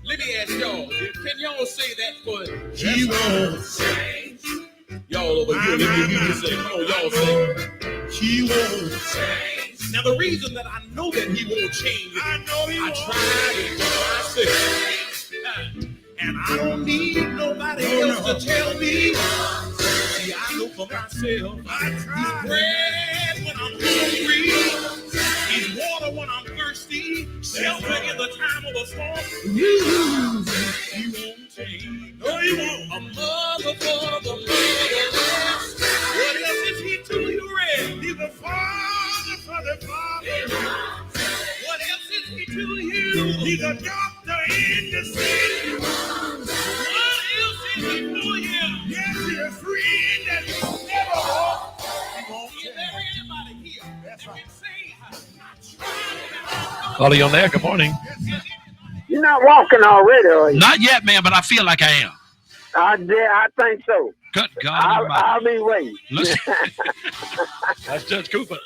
Let me ask y'all, can y'all say that for he won't change? Y'all over here, let me say, come on, y'all say, he won't change. Now the reason that I know that he won't change, I tried it for myself. And I don't need nobody else to tell me. See, I know for myself. He's bread when I'm hungry. He's water when I'm thirsty. Shelter in the time of a storm. He won't change. No, he won't. A mother for the motherless. What else is he to you, Red? He's a father for the fatherless. What else is he to you? He's a doctor in the city. What else is he for you? Yes, he's a friend that you never walk. Is there anybody here that can say, Calling on there. Good morning. You're not walking already, are you? Not yet, man, but I feel like I am. I think so. Good God. I'll be waiting. That's Judge Cooper.